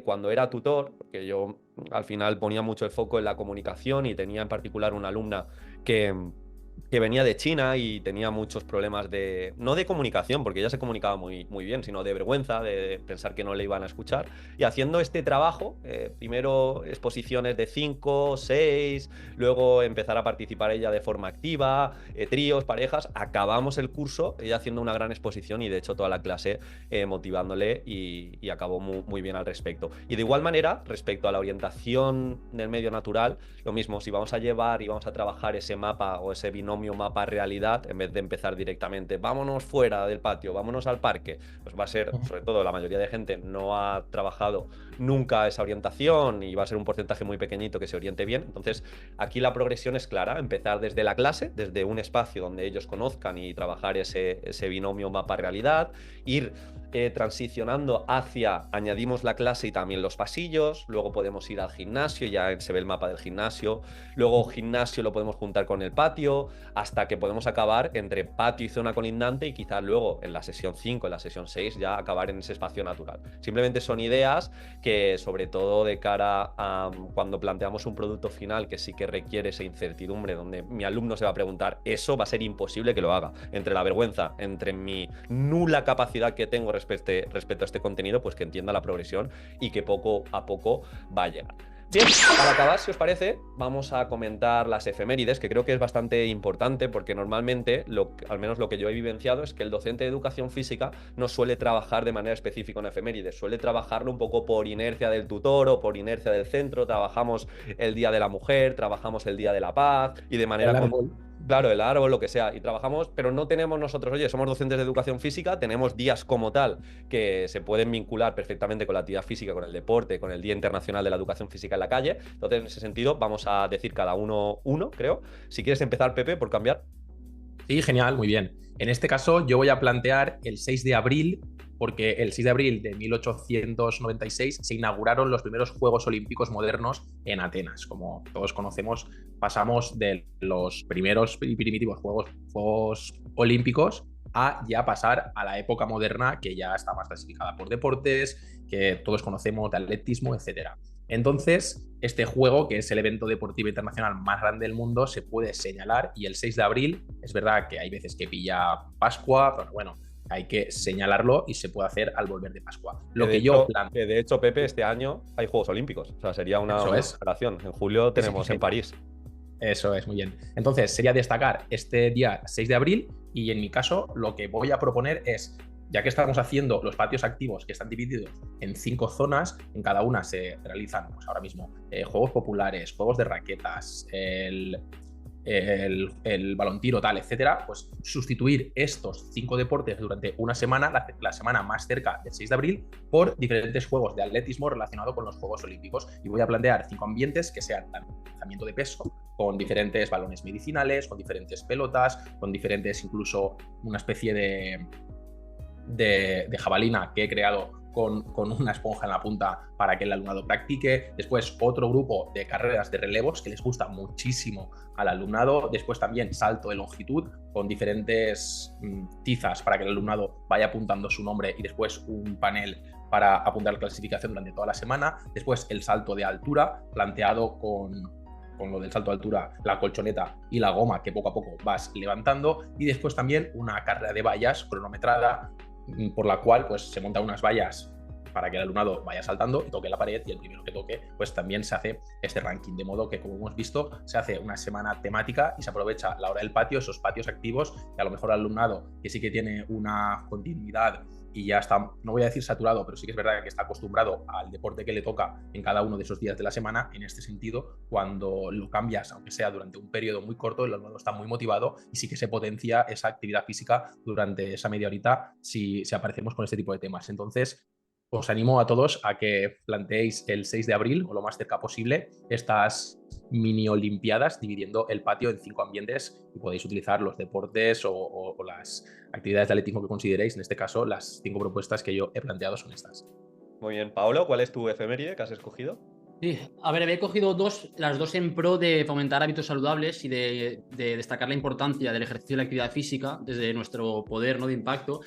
cuando era tutor, porque yo al final ponía mucho el foco en la comunicación y tenía en particular una alumna que venía de China y tenía muchos problemas no de comunicación, porque ella se comunicaba muy, muy bien, sino de vergüenza, de pensar que no le iban a escuchar. Y haciendo este trabajo, primero exposiciones de 5, 6, luego empezar a participar ella de forma activa, tríos, parejas, acabamos el curso, ella haciendo una gran exposición y de hecho toda la clase motivándole y acabó muy, muy bien al respecto. Y de igual manera, respecto a la orientación del medio natural, lo mismo, si vamos a llevar y vamos a trabajar ese mapa o ese binomio mapa realidad, en vez de empezar directamente, vámonos fuera del patio, vámonos al parque, pues va a ser, sobre todo la mayoría de gente no ha trabajado nunca esa orientación y va a ser un porcentaje muy pequeñito que se oriente bien. Entonces, aquí la progresión es clara, empezar desde la clase, desde un espacio donde ellos conozcan y trabajar ese binomio mapa realidad, ir transicionando hacia, añadimos la clase y también los pasillos, luego podemos ir al gimnasio, ya se ve el mapa del gimnasio, luego gimnasio lo podemos juntar con el patio, hasta que podemos acabar entre patio y zona colindante y quizás luego en la sesión 5, en la sesión 6 ya acabar en ese espacio natural. Simplemente son ideas que, sobre todo de cara a cuando planteamos un producto final que sí que requiere esa incertidumbre, donde mi alumno se va a preguntar, eso va a ser imposible que lo haga, entre la vergüenza, entre mi nula capacidad que tengo respecto a este contenido, pues que entienda la progresión y que poco a poco va a llegar. Bien, para acabar, si os parece, vamos a comentar las efemérides, que creo que es bastante importante porque normalmente, al menos lo que yo he vivenciado, es que el docente de educación física no suele trabajar de manera específica en efemérides, suele trabajarlo un poco por inercia del tutor o por inercia del centro, trabajamos el Día de la Mujer, trabajamos el Día de la Paz y de manera... Claro, el árbol, lo que sea, y trabajamos, pero no tenemos nosotros, oye, somos docentes de educación física, tenemos días como tal que se pueden vincular perfectamente con la actividad física, con el deporte, con el Día Internacional de la Educación Física en la calle. Entonces, en ese sentido, vamos a decir cada uno, creo. Si quieres empezar, Pepe, por cambiar. Sí, genial, muy bien. En este caso, yo voy a plantear el 6 de abril, porque el 6 de abril de 1896 se inauguraron los primeros Juegos Olímpicos modernos en Atenas. Como todos conocemos, pasamos de los primeros y primitivos Juegos Olímpicos a ya pasar a la época moderna, que ya está más clasificada por deportes, que todos conocemos de atletismo, etc. Entonces, este juego, que es el evento deportivo internacional más grande del mundo, se puede señalar, y el 6 de abril, es verdad que hay veces que pilla Pascua, pero bueno, hay que señalarlo y se puede hacer al volver de Pascua. De hecho, Pepe, este año hay Juegos Olímpicos. O sea, sería una celebración. En julio tenemos en París. Eso es, muy bien. Entonces, sería destacar este día 6 de abril y en mi caso lo que voy a proponer es, ya que estamos haciendo los patios activos que están divididos en 5 zonas, en cada una se realizan, pues ahora mismo, juegos populares, juegos de raquetas, el balón tiro, tal, etcétera, pues sustituir estos 5 deportes durante una semana, la semana más cerca del 6 de abril, por diferentes juegos de atletismo relacionados con los Juegos Olímpicos. Y voy a plantear 5 ambientes que sean lanzamiento de peso, con diferentes balones medicinales, con diferentes pelotas, con diferentes, incluso una especie de jabalina que he creado con una esponja en la punta para que el alumnado practique. Después otro grupo de carreras de relevos que les gusta muchísimo al alumnado. Después también salto de longitud con diferentes tizas para que el alumnado vaya apuntando su nombre y después un panel para apuntar la clasificación durante toda la semana. Después el salto de altura planteado con lo del salto de altura, la colchoneta y la goma que poco a poco vas levantando. Y después también una carrera de vallas cronometrada por la cual pues, se montan unas vallas para que el alumnado vaya saltando y toque la pared, y el primero que toque, pues también se hace este ranking. De modo que, como hemos visto, se hace una semana temática y se aprovecha la hora del patio, esos patios activos, y a lo mejor el alumnado que sí que tiene una continuidad y ya está, no voy a decir saturado, pero sí que es verdad que está acostumbrado al deporte que le toca en cada uno de esos días de la semana. En este sentido, cuando lo cambias, aunque sea durante un periodo muy corto, el alumno está muy motivado y sí que se potencia esa actividad física durante esa media horita si aparecemos con este tipo de temas. Entonces, os animo a todos a que planteéis el 6 de abril o lo más cerca posible estas mini olimpiadas, dividiendo el patio en 5 ambientes, y podéis utilizar los deportes o las actividades de atletismo que consideréis. En este caso, las 5 propuestas que yo he planteado son estas. Muy bien, Paolo, ¿cuál es tu efeméride que has escogido? Sí, a ver, había cogido las dos en pro de fomentar hábitos saludables y de destacar la importancia del ejercicio y la actividad física desde nuestro poder, ¿no?, de impacto.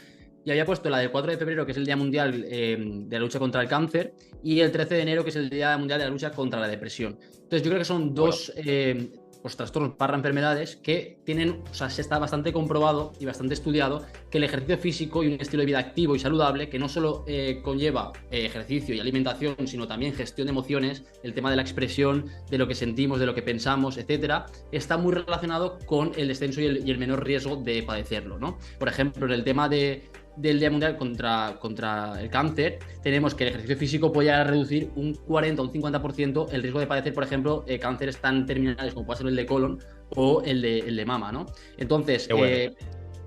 Y había puesto la del 4 de febrero, que es el Día Mundial de la Lucha contra el Cáncer, y el 13 de enero, que es el Día Mundial de la Lucha contra la Depresión. Entonces, yo creo que son dos pues, trastornos barra enfermedades que tienen, o sea, se está bastante comprobado y bastante estudiado que el ejercicio físico y un estilo de vida activo y saludable, que no solo conlleva ejercicio y alimentación, sino también gestión de emociones, el tema de la expresión, de lo que sentimos, de lo que pensamos, etcétera, está muy relacionado con el descenso y el menor riesgo de padecerlo, ¿no? Por ejemplo, en el tema del Día Mundial contra el Cáncer, tenemos que el ejercicio físico puede llegar a reducir un 40 o un 50% el riesgo de padecer, por ejemplo, cánceres tan terminales como puede ser el de colon o el de mama, ¿no? Entonces, bueno.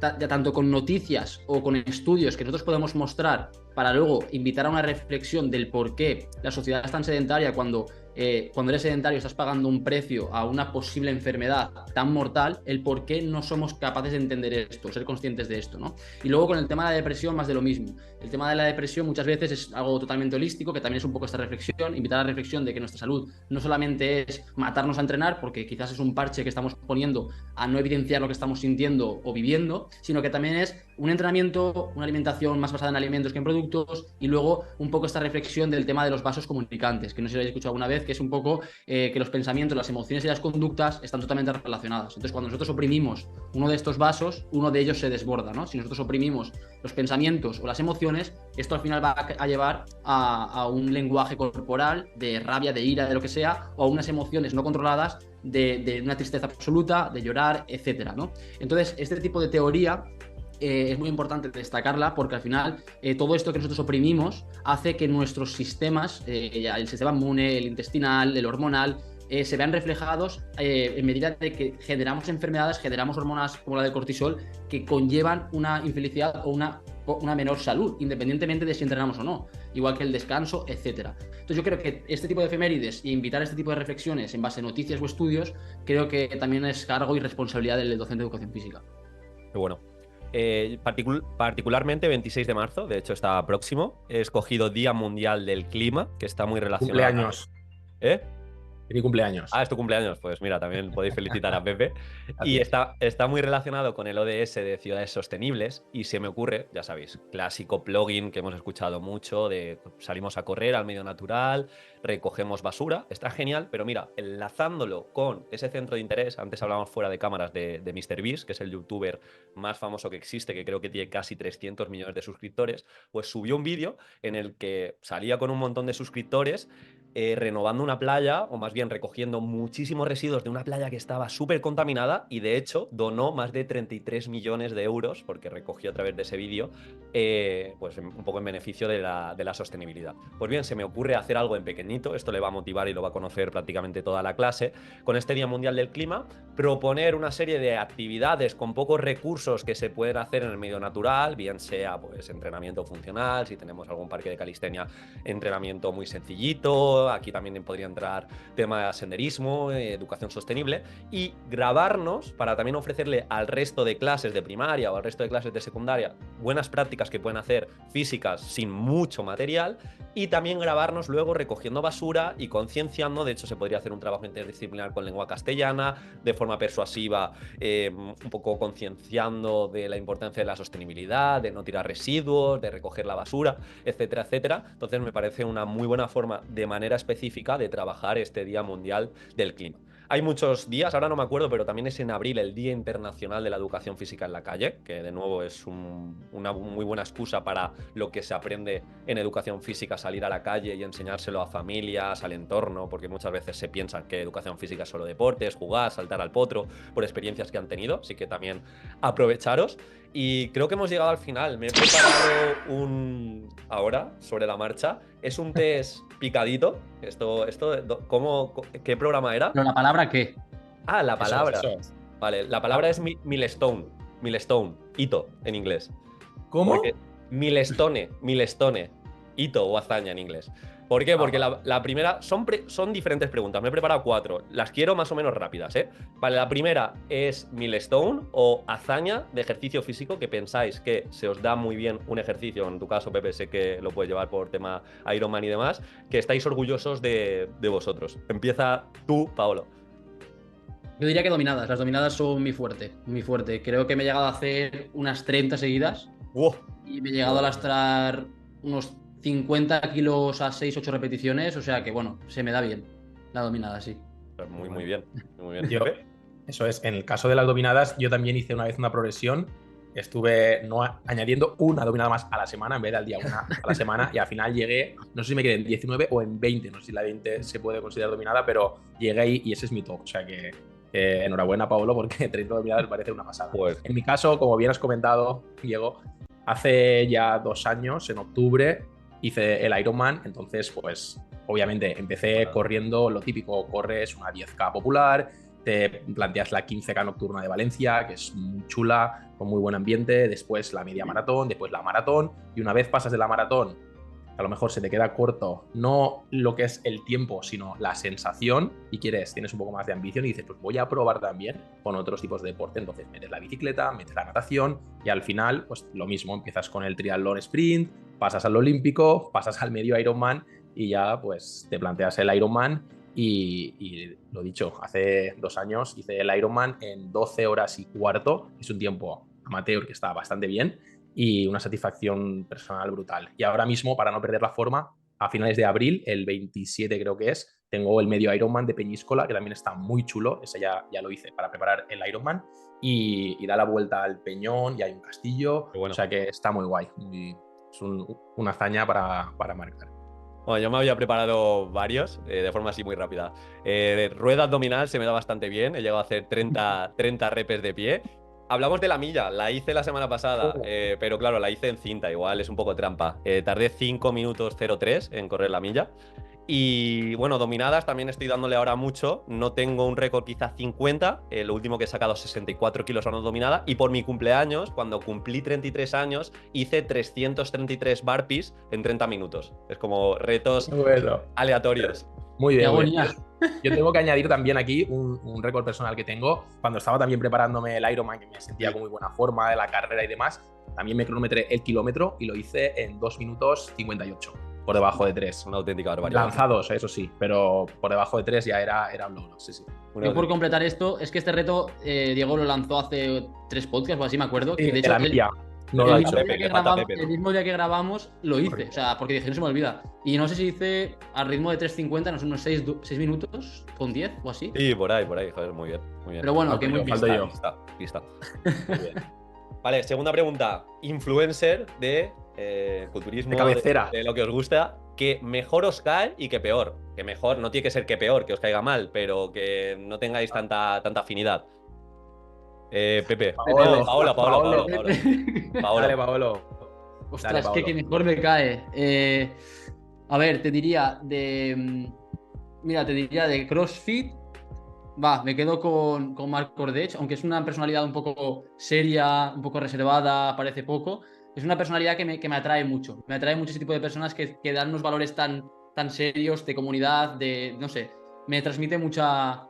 ya tanto con noticias o con estudios que nosotros podemos mostrar para luego invitar a una reflexión del por qué la sociedad es tan sedentaria cuando eres sedentario estás pagando un precio a una posible enfermedad tan mortal, el por qué no somos capaces de entender esto, ser conscientes de esto, ¿no? Y luego con el tema de la depresión, más de lo mismo. El tema de la depresión muchas veces es algo totalmente holístico, que también es un poco esta reflexión, invitar a la reflexión de que nuestra salud no solamente es matarnos a entrenar, porque quizás es un parche que estamos poniendo a no evidenciar lo que estamos sintiendo o viviendo, sino que también es un entrenamiento, una alimentación más basada en alimentos que en productos, y luego un poco esta reflexión del tema de los vasos comunicantes, que no sé si lo habéis escuchado alguna vez, que es un poco que los pensamientos, las emociones y las conductas están totalmente relacionadas. Entonces, cuando nosotros oprimimos uno de estos vasos, uno de ellos se desborda, ¿no? Si nosotros oprimimos los pensamientos o las emociones, esto al final va a llevar a un lenguaje corporal de rabia, de ira, de lo que sea, o a unas emociones no controladas de una tristeza absoluta, de llorar, etcétera, ¿no? Entonces, este tipo de teoría es muy importante destacarla, porque al final todo esto que nosotros oprimimos hace que nuestros sistemas, el sistema inmune, el intestinal, el hormonal, se vean reflejados en medida de que generamos enfermedades, generamos hormonas como la del cortisol que conllevan una infelicidad o una menor salud, independientemente de si entrenamos o no, igual que el descanso, etcétera. Entonces yo creo que este tipo de efemérides e invitar a este tipo de reflexiones en base a noticias o estudios, creo que también es cargo y responsabilidad del docente de educación física. Qué bueno. Particularmente 26 de marzo, de hecho está próximo, he escogido Día Mundial del Clima, que está muy relacionado. Cumpleaños. ¿Eh? Es mi cumpleaños. Ah, es tu cumpleaños. Pues mira, también podéis felicitar a Pepe. Y está muy relacionado con el ODS de ciudades sostenibles. Y se me ocurre, ya sabéis, clásico plugin que hemos escuchado mucho, de salimos a correr al medio natural, recogemos basura. Está genial, pero mira, enlazándolo con ese centro de interés, antes hablábamos fuera de cámaras de MrBeast, que es el youtuber más famoso que existe, que creo que tiene casi 300 millones de suscriptores, pues subió un vídeo en el que salía con un montón de suscriptores renovando una playa, o más bien recogiendo muchísimos residuos de una playa que estaba súper contaminada, y de hecho donó más de 33 millones de euros, porque recogió a través de ese vídeo, pues un poco en beneficio de la sostenibilidad. Pues bien, se me ocurre hacer algo en pequeñito, esto le va a motivar y lo va a conocer prácticamente toda la clase, con este Día Mundial del Clima, proponer una serie de actividades con pocos recursos que se pueden hacer en el medio natural, bien sea pues entrenamiento funcional, si tenemos algún parque de calistenia, entrenamiento muy sencillito. Aquí también podría entrar tema de senderismo, educación sostenible, y grabarnos para también ofrecerle al resto de clases de primaria o al resto de clases de secundaria buenas prácticas que pueden hacer físicas sin mucho material, y también grabarnos luego recogiendo basura y concienciando. De hecho, se podría hacer un trabajo interdisciplinar con lengua castellana, de forma persuasiva, un poco concienciando de la importancia de la sostenibilidad, de no tirar residuos, de recoger la basura, etcétera, etcétera. Entonces me parece una muy buena forma, de manera específica, de trabajar este Día Mundial del Clima. hay muchos días, ahora no me acuerdo, pero también es en abril el Día Internacional de la Educación Física en la Calle, que de nuevo es una muy buena excusa para lo que se aprende en educación física, salir a la calle y enseñárselo a familias, al entorno, porque muchas veces se piensa que educación física es solo deportes, jugar, saltar al potro, por experiencias que han tenido, así que también aprovecharos. Y creo que hemos llegado al final. Me he preparado ahora, sobre la marcha. Es un test picadito. ¿Qué programa era? ¿Pero la palabra qué? Ah, la palabra. Eso es. Vale, la palabra es milestone. Milestone. Hito en inglés. ¿Cómo? Porque milestone. Hito o hazaña en inglés. ¿Por qué? Porque la primera son diferentes preguntas. Me he preparado 4. Las quiero más o menos rápidas, ¿eh? Vale, la primera es milestone o hazaña de ejercicio físico que pensáis que se os da muy bien un ejercicio. En tu caso, Pepe, sé que lo puedes llevar por tema Ironman y demás. Que estáis orgullosos de vosotros. Empieza tú, Paolo. Yo diría que dominadas. Las dominadas son mi fuerte. Muy fuerte. Creo que me he llegado a hacer unas 30 seguidas. ¡Wow! Y me he llegado a lastrar unos 50 kilos a 6-8 repeticiones, o sea que bueno, se me da bien la dominada, sí. Muy bien. Muy bien. Yo, eso es, en el caso de las dominadas, yo también hice una vez una progresión. Estuve añadiendo una dominada más a la semana en vez de al día una a la semana y al final llegué, no sé si me quedé en 19 o en 20, no sé si la 20 se puede considerar dominada, pero llegué ahí y ese es mi top, o sea que enhorabuena, Paolo, porque 30 dominadas me parece una pasada. Pues, En mi caso, como bien has comentado, Diego, hace ya 2 años, en octubre, hice el Ironman, entonces pues obviamente empecé corriendo lo típico, corres una 10K popular, te planteas la 15K nocturna de Valencia, que es muy chula, con muy buen ambiente, después la media maratón, después la maratón, y una vez pasas de la maratón, a lo mejor se te queda corto, no lo que es el tiempo, sino la sensación, y tienes un poco más de ambición y dices, pues voy a probar también con otros tipos de deporte, entonces metes la bicicleta, metes la natación, y al final, pues lo mismo, empiezas con el triatlón sprint, pasas al olímpico, pasas al medio Ironman, y ya pues te planteas el Ironman, y lo dicho, hace 2 años hice el Ironman en 12 horas y cuarto, es un tiempo amateur que está bastante bien, y una satisfacción personal brutal. Y ahora mismo, para no perder la forma, a finales de abril, el 27 creo que es, tengo el medio Ironman de Peñíscola, que también está muy chulo, ese ya lo hice para preparar el Ironman, y da la vuelta al Peñón y hay un castillo, bueno. O sea que está muy guay, es una hazaña para marcar. Bueno, yo me había preparado varios de forma así muy rápida. Rueda abdominal se me da bastante bien, he llegado a hacer 30 repes de pie. Hablamos de la milla, la hice la semana pasada, pero claro, la hice en cinta, igual es un poco trampa. Tardé 5 minutos 03 en correr la milla. Y bueno, dominadas también estoy dándole ahora mucho. No tengo un récord quizá 50. Lo último que he sacado 64 kilos a una dominada. Y por mi cumpleaños, cuando cumplí 33 años, hice 333 burpees en 30 minutos. Es como retos aleatorios. Muy bien. Agonía. Yo tengo que añadir también aquí un récord personal que tengo. Cuando estaba también preparándome el Ironman, que me sentía con muy buena forma de la carrera y demás, también me cronometré el kilómetro y lo hice en 2 minutos 58. Por debajo de 3. Una auténtica barbaridad. Lanzados, eso sí, pero por debajo de 3 ya era un logro, sí. Yo por completar esto, es que este reto Diego lo lanzó hace 3 podcasts o así, me acuerdo. Sí, Que de hecho, la milla. No lo ha hecho. El mismo día que grabamos lo hice, o sea, porque dije, no se me olvida. Y no sé si hice al ritmo de 3.50, no sé, unos 6 minutos con 10 o así. Sí, por ahí, joder, muy bien. Pero bueno, que muy bien. Pista. Muy bien. Vale, segunda pregunta. Influencer de culturismo, de cabecera. De lo que os gusta, que mejor os cae y que peor. Que mejor, no tiene que ser que peor, que os caiga mal, pero que no tengáis tanta afinidad. Pepe. Paolo. Paolo. Dale, Paolo. Ostras, Dale, Paolo. que mejor me cae. A ver, te diría de CrossFit. Me quedo con Marc Cordech, aunque es una personalidad un poco seria, un poco reservada, parece poco. Es una personalidad que me atrae mucho. Me atrae mucho ese tipo de personas que dan unos valores tan serios de comunidad, no sé, me transmite muchas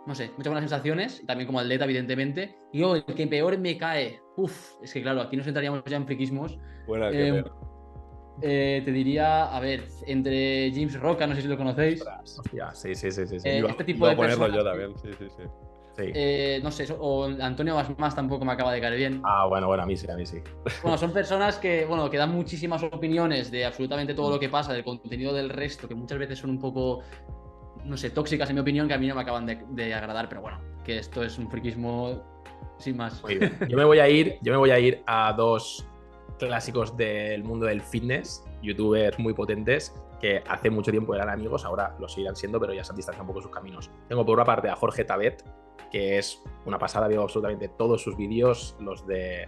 buenas sensaciones, también como atleta, evidentemente. Y el que peor me cae, es que claro, aquí nos entraríamos ya en friquismos. Bueno, que te diría, a ver, entre James Roca, no sé si lo conocéis. Hostia, sí. Este tipo de personas. Yo también, sí. No sé, o Antonio Basmas tampoco me acaba de caer bien. Bueno, a mí sí. Bueno, son personas que dan muchísimas opiniones de absolutamente todo lo que pasa, del contenido del resto, que muchas veces son un poco, no sé, tóxicas en mi opinión, que a mí no me acaban de agradar, pero bueno, que esto es un friquismo sin más. Muy bien. Yo me voy a ir a dos clásicos del mundo del fitness, youtubers muy potentes, que hace mucho tiempo eran amigos, ahora lo seguirán siendo, pero ya se han distanciado un poco sus caminos. Tengo por una parte a Jorge Tabet, que es una pasada, veo absolutamente todos sus vídeos, los de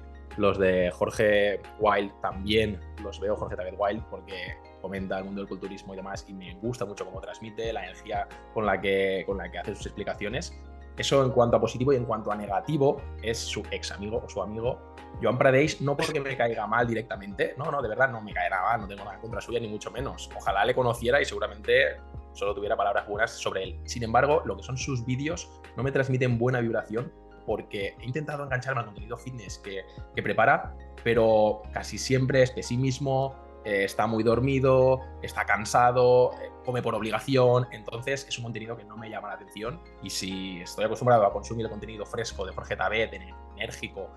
Jorge Wild también los veo, Jorge Tabet Wild, porque comenta el mundo del culturismo y demás, y me gusta mucho cómo transmite, la energía con la que hace sus explicaciones. Eso en cuanto a positivo, y en cuanto a negativo es su ex amigo o su amigo Joan Pradeix, no porque me caiga mal directamente, no, de verdad no me caerá mal, no tengo nada contra suya ni mucho menos. Ojalá le conociera y seguramente solo tuviera palabras buenas sobre él. Sin embargo, lo que son sus vídeos no me transmiten buena vibración, porque he intentado engancharme al contenido fitness que prepara, pero casi siempre es pesimismo, está muy dormido, está cansado, come por obligación, entonces es un contenido que no me llama la atención. Y si estoy acostumbrado a consumir el contenido fresco de Jorge Tabet, enérgico,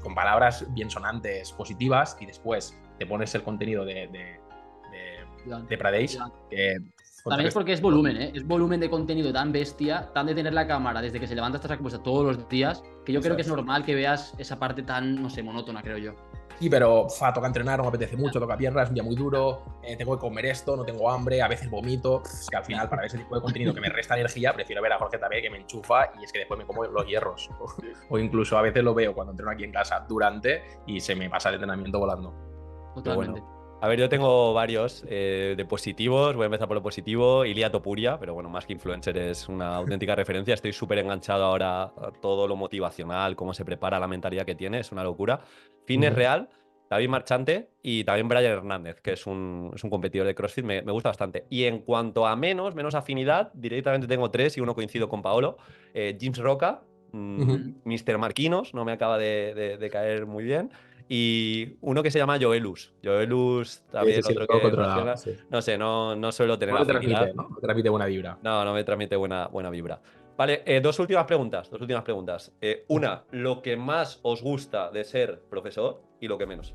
con palabras bien sonantes, positivas, y después te pones el contenido de Pradeix, que también es porque es volumen, ¿eh? Es volumen de contenido tan bestia, tan de tener la cámara desde que se levanta hasta que se acuesta todos los días, que yo creo que es normal que veas esa parte tan, no sé, monótona, creo yo. Sí, pero toca entrenar, no me apetece mucho, toca piernas, un día muy duro, tengo que comer esto, no tengo hambre, a veces vomito. Es que al final, para ver ese tipo de contenido que me resta energía, prefiero ver a Jorge Tabet, que me enchufa, y es que después me como los hierros. O incluso a veces lo veo cuando entreno aquí en casa durante y se me pasa el entrenamiento volando. Totalmente. Bueno, a ver, yo tengo varios de positivos. Voy a empezar por lo positivo. Ilia Topuria, pero bueno, más que influencer, es una auténtica referencia. Estoy súper enganchado ahora a todo lo motivacional, cómo se prepara, la mentalidad que tiene, es una locura. Fitness Real, David Marchante y también Brian Hernández, que es un competidor de CrossFit, me gusta bastante. Y en cuanto a menos afinidad, directamente tengo tres y uno coincido con Paolo. James Roca, Mr. Marquinos, no me acaba de caer muy bien. Y uno que se llama Joelus. Joelus también, Sí, otro lo tengo que controlado, menciona. sí. No sé, no suelo tener No te afinidad. transmite, ¿no? No te transmite buena vibra. No me transmite buena vibra. Vale, dos últimas preguntas. Una, lo que más os gusta de ser profesor y lo que menos.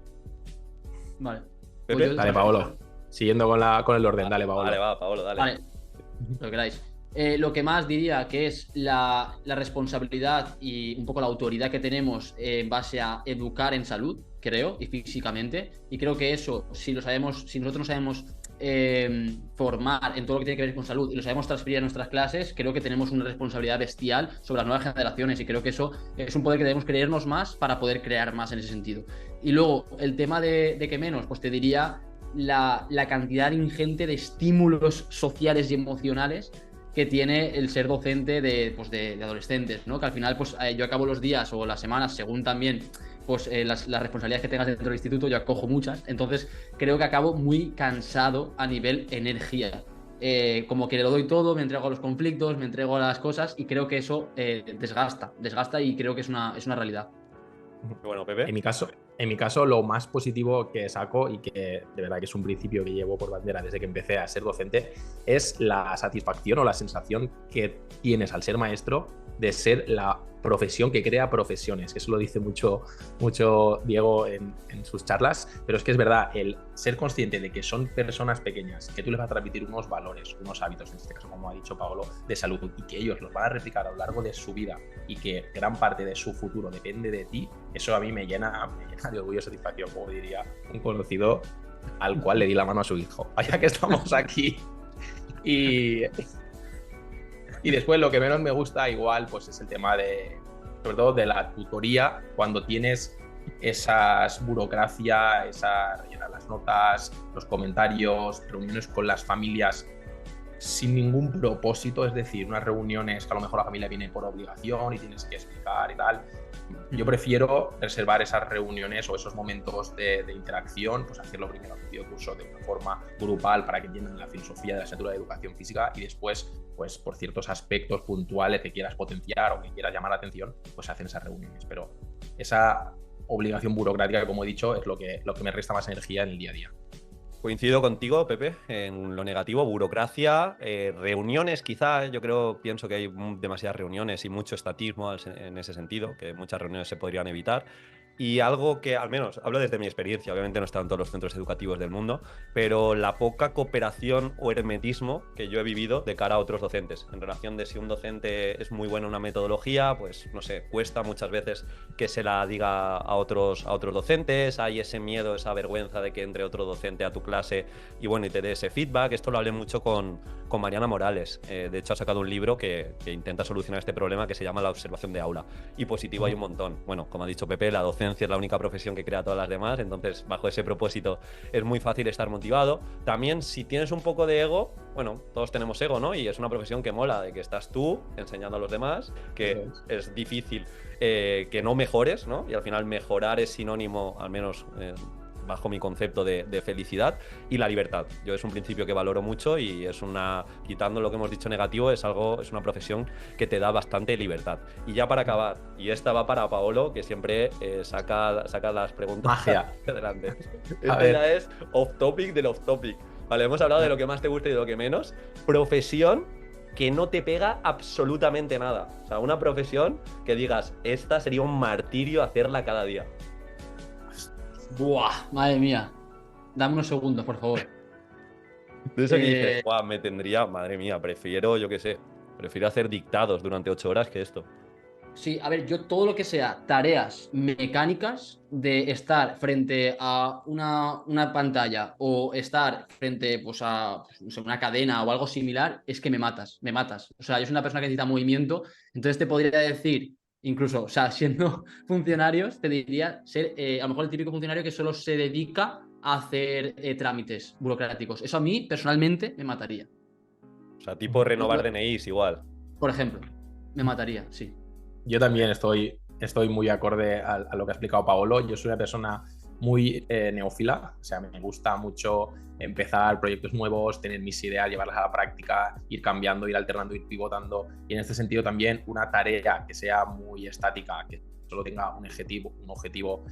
Vale. Pepe. Pues Dale, Paolo. Siguiendo con el orden, dale, Paolo. Vale, va, Paolo, dale. Vale, lo que queráis. Lo que más diría que es la responsabilidad y un poco la autoridad que tenemos en base a educar en salud, creo, y físicamente. Y creo que eso, si nosotros nos sabemos formar en todo lo que tiene que ver con salud y lo sabemos transferir a nuestras clases, creo que tenemos una responsabilidad bestial sobre las nuevas generaciones, y creo que eso es un poder que debemos creernos más para poder crear más en ese sentido. Y luego, el tema de que menos, pues te diría la cantidad ingente de estímulos sociales y emocionales que tiene el ser docente de adolescentes, ¿no? Que al final, pues yo acabo los días o las semanas, según también pues las responsabilidades que tengas dentro del instituto, yo acojo muchas, entonces creo que acabo muy cansado a nivel energía. Como que lo doy todo, me entrego a los conflictos, me entrego a las cosas, y creo que eso desgasta, y creo que es una realidad. Bueno, Pepe. En mi caso, lo más positivo que saco, y que de verdad que es un principio que llevo por bandera desde que empecé a ser docente, es la satisfacción o la sensación que tienes al ser maestro de ser la profesión que crea profesiones. Eso lo dice mucho Diego en sus charlas, pero es que es verdad, el ser consciente de que son personas pequeñas, que tú les vas a transmitir unos valores, unos hábitos, en este caso, como ha dicho Paolo, de salud, y que ellos los van a replicar a lo largo de su vida, y que gran parte de su futuro depende de ti, eso a mí me llena de orgullo y satisfacción, como diría un conocido al cual le di la mano a su hijo. Vaya que estamos aquí. Y después lo que menos me gusta igual pues es el tema sobre todo de la tutoría, cuando tienes esas burocracia, rellenar las notas, los comentarios, reuniones con las familias sin ningún propósito, es decir, unas reuniones que a lo mejor la familia viene por obligación y tienes que explicar y tal. Yo prefiero reservar esas reuniones o esos momentos de interacción, pues hacerlo primero en el curso de una forma grupal para que entiendan la filosofía de la asignatura de educación física, y después, pues por ciertos aspectos puntuales que quieras potenciar o que quieras llamar la atención, pues hacen esas reuniones. Pero esa obligación burocrática, como he dicho, es lo que me resta más energía en el día a día. Coincido contigo, Pepe, en lo negativo, burocracia, reuniones quizá, pienso que hay demasiadas reuniones y mucho estatismo en ese sentido, que muchas reuniones se podrían evitar. Y algo que, al menos, hablo desde mi experiencia, obviamente no he estado en todos los centros educativos del mundo, pero la poca cooperación o hermetismo que yo he vivido de cara a otros docentes. En relación de si un docente es muy bueno en una metodología, pues, no sé, cuesta muchas veces que se la diga a otros docentes, hay ese miedo, esa vergüenza de que entre otro docente a tu clase y bueno, y te dé ese feedback. Esto lo hablé mucho con Mariana Morales. De hecho, ha sacado un libro que intenta solucionar este problema que se llama La observación de aula. Y positivo hay un montón. Bueno, como ha dicho Pepe, la docencia es la única profesión que crea todas las demás, entonces bajo ese propósito es muy fácil estar motivado. También si tienes un poco de ego, bueno, todos tenemos ego, ¿no? Y es una profesión que mola, de que estás tú enseñando a los demás, que es difícil que no mejores, ¿no? Y al final mejorar es sinónimo, al menos bajo mi concepto de felicidad, y la libertad. Yo es un principio que valoro mucho y es quitando lo que hemos dicho negativo, es una profesión que te da bastante libertad. Y ya para acabar, y esta va para Paolo, que siempre saca las preguntas Magia. adelante. Esta ya es off topic del off topic. Vale, hemos hablado de lo que más te gusta y de lo que menos. Profesión que no te pega absolutamente nada. O sea, una profesión que digas, esta sería un martirio hacerla cada día. Buah, madre mía. Dame unos segundos, por favor. De eso que dices, guau, madre mía, prefiero hacer dictados durante 8 horas que esto. Sí, a ver, yo todo lo que sea tareas mecánicas de estar frente a una pantalla o estar frente pues, a no sé, una cadena o algo similar, es que me matas. O sea, yo soy una persona que necesita movimiento, entonces te podría decir, incluso, o sea, siendo funcionarios, te diría ser a lo mejor el típico funcionario que solo se dedica a hacer trámites burocráticos. Eso a mí, personalmente, me mataría. O sea, tipo renovar DNIs igual. Por ejemplo, me mataría, sí. Yo también estoy muy acorde a lo que ha explicado Paolo. Yo soy una persona muy neófila, o sea, me gusta mucho empezar proyectos nuevos, tener mis ideas, llevarlas a la práctica, ir cambiando, ir alternando, ir pivotando. Y en este sentido también una tarea que sea muy estática, que solo tenga un objetivo,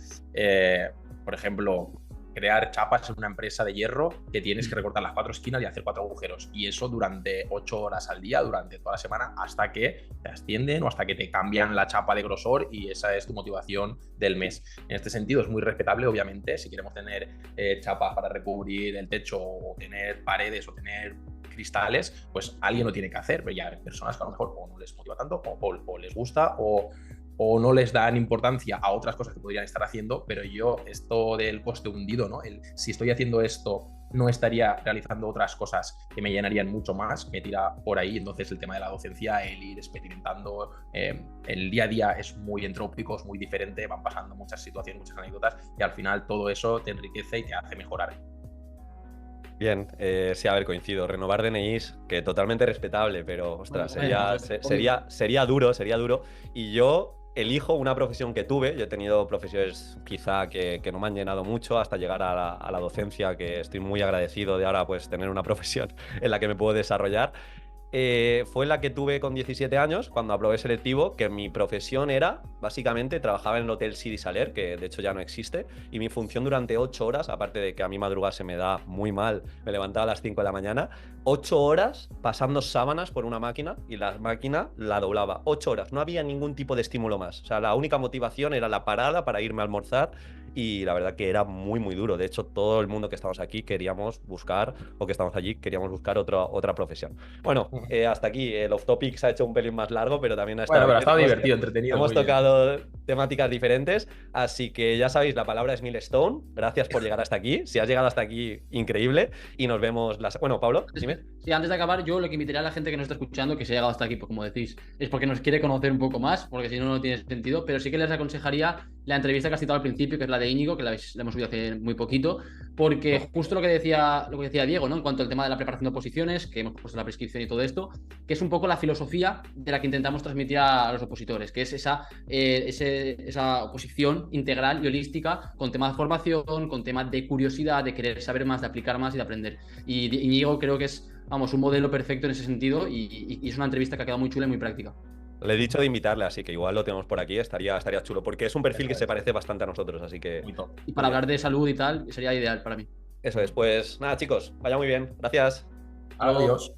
por ejemplo, crear chapas en una empresa de hierro que tienes que recortar las 4 esquinas y hacer 4 agujeros. Y eso durante 8 horas al día, durante toda la semana, hasta que te ascienden o hasta que te cambian la chapa de grosor y esa es tu motivación del mes. En este sentido es muy respetable, obviamente, si queremos tener chapas para recubrir el techo o tener paredes o tener cristales, pues alguien lo tiene que hacer, pero ya hay personas que a lo mejor o no les motiva tanto o les gusta o no les dan importancia a otras cosas que podrían estar haciendo, pero yo esto del coste hundido, ¿no? Si estoy haciendo esto, no estaría realizando otras cosas que me llenarían mucho más, me tira por ahí. Entonces el tema de la docencia, el ir experimentando, el día a día es muy entrópico, es muy diferente, van pasando muchas situaciones, muchas anécdotas y al final todo eso te enriquece y te hace mejorar. Bien, sí, a ver, coincido. Renovar DNIs, que totalmente respetable, pero ostras, sería duro. Y yo elijo una profesión que tuve. Yo he tenido profesiones quizá que no me han llenado mucho hasta llegar a la docencia, que estoy muy agradecido de ahora pues tener una profesión en la que me puedo desarrollar. Fue la que tuve con 17 años, cuando aprobé selectivo, que mi profesión era, básicamente, trabajaba en el Hotel City Saler, que de hecho ya no existe, y mi función durante 8 horas, aparte de que a mí madrugar se me da muy mal, me levantaba a las 5 de la mañana, 8 horas pasando sábanas por una máquina, y la máquina la doblaba. 8 horas, no había ningún tipo de estímulo más. O sea, la única motivación era la parada para irme a almorzar, y la verdad que era muy, muy duro. De hecho, todo el mundo que estamos aquí queríamos buscar, o que estamos allí, queríamos buscar otra profesión. Bueno, hasta aquí el off topic se ha hecho un pelín más largo, pero también ha estado divertido, entretenido. Hemos tocado temáticas diferentes, así que ya sabéis, la palabra es Milestone. Gracias por llegar hasta aquí. Si has llegado hasta aquí, increíble. Y nos vemos Bueno, Pablo, dime. Sí, antes de acabar, yo lo que invitaría a la gente que nos está escuchando, que se ha llegado hasta aquí, pues como decís, es porque nos quiere conocer un poco más, porque si no, no tiene sentido. Pero sí que les aconsejaría la entrevista que has citado al principio, que es la de Íñigo, que la hemos subido hace muy poquito, porque justo lo que decía Diego, ¿no? En cuanto al tema de la preparación de oposiciones, que hemos puesto la prescripción y todo esto, que es un poco la filosofía de la que intentamos transmitir a los opositores, que es esa oposición integral y holística con temas de formación, con temas de curiosidad, de querer saber más, de aplicar más y de aprender. Y Íñigo creo que es, vamos, un modelo perfecto en ese sentido y es una entrevista que ha quedado muy chula y muy práctica. Le he dicho de invitarle, así que igual lo tenemos por aquí, estaría chulo, porque es un perfil que se parece bastante a nosotros, así que... Y para hablar de salud y tal, sería ideal para mí. Eso es, pues nada chicos, vaya muy bien, gracias. Adiós.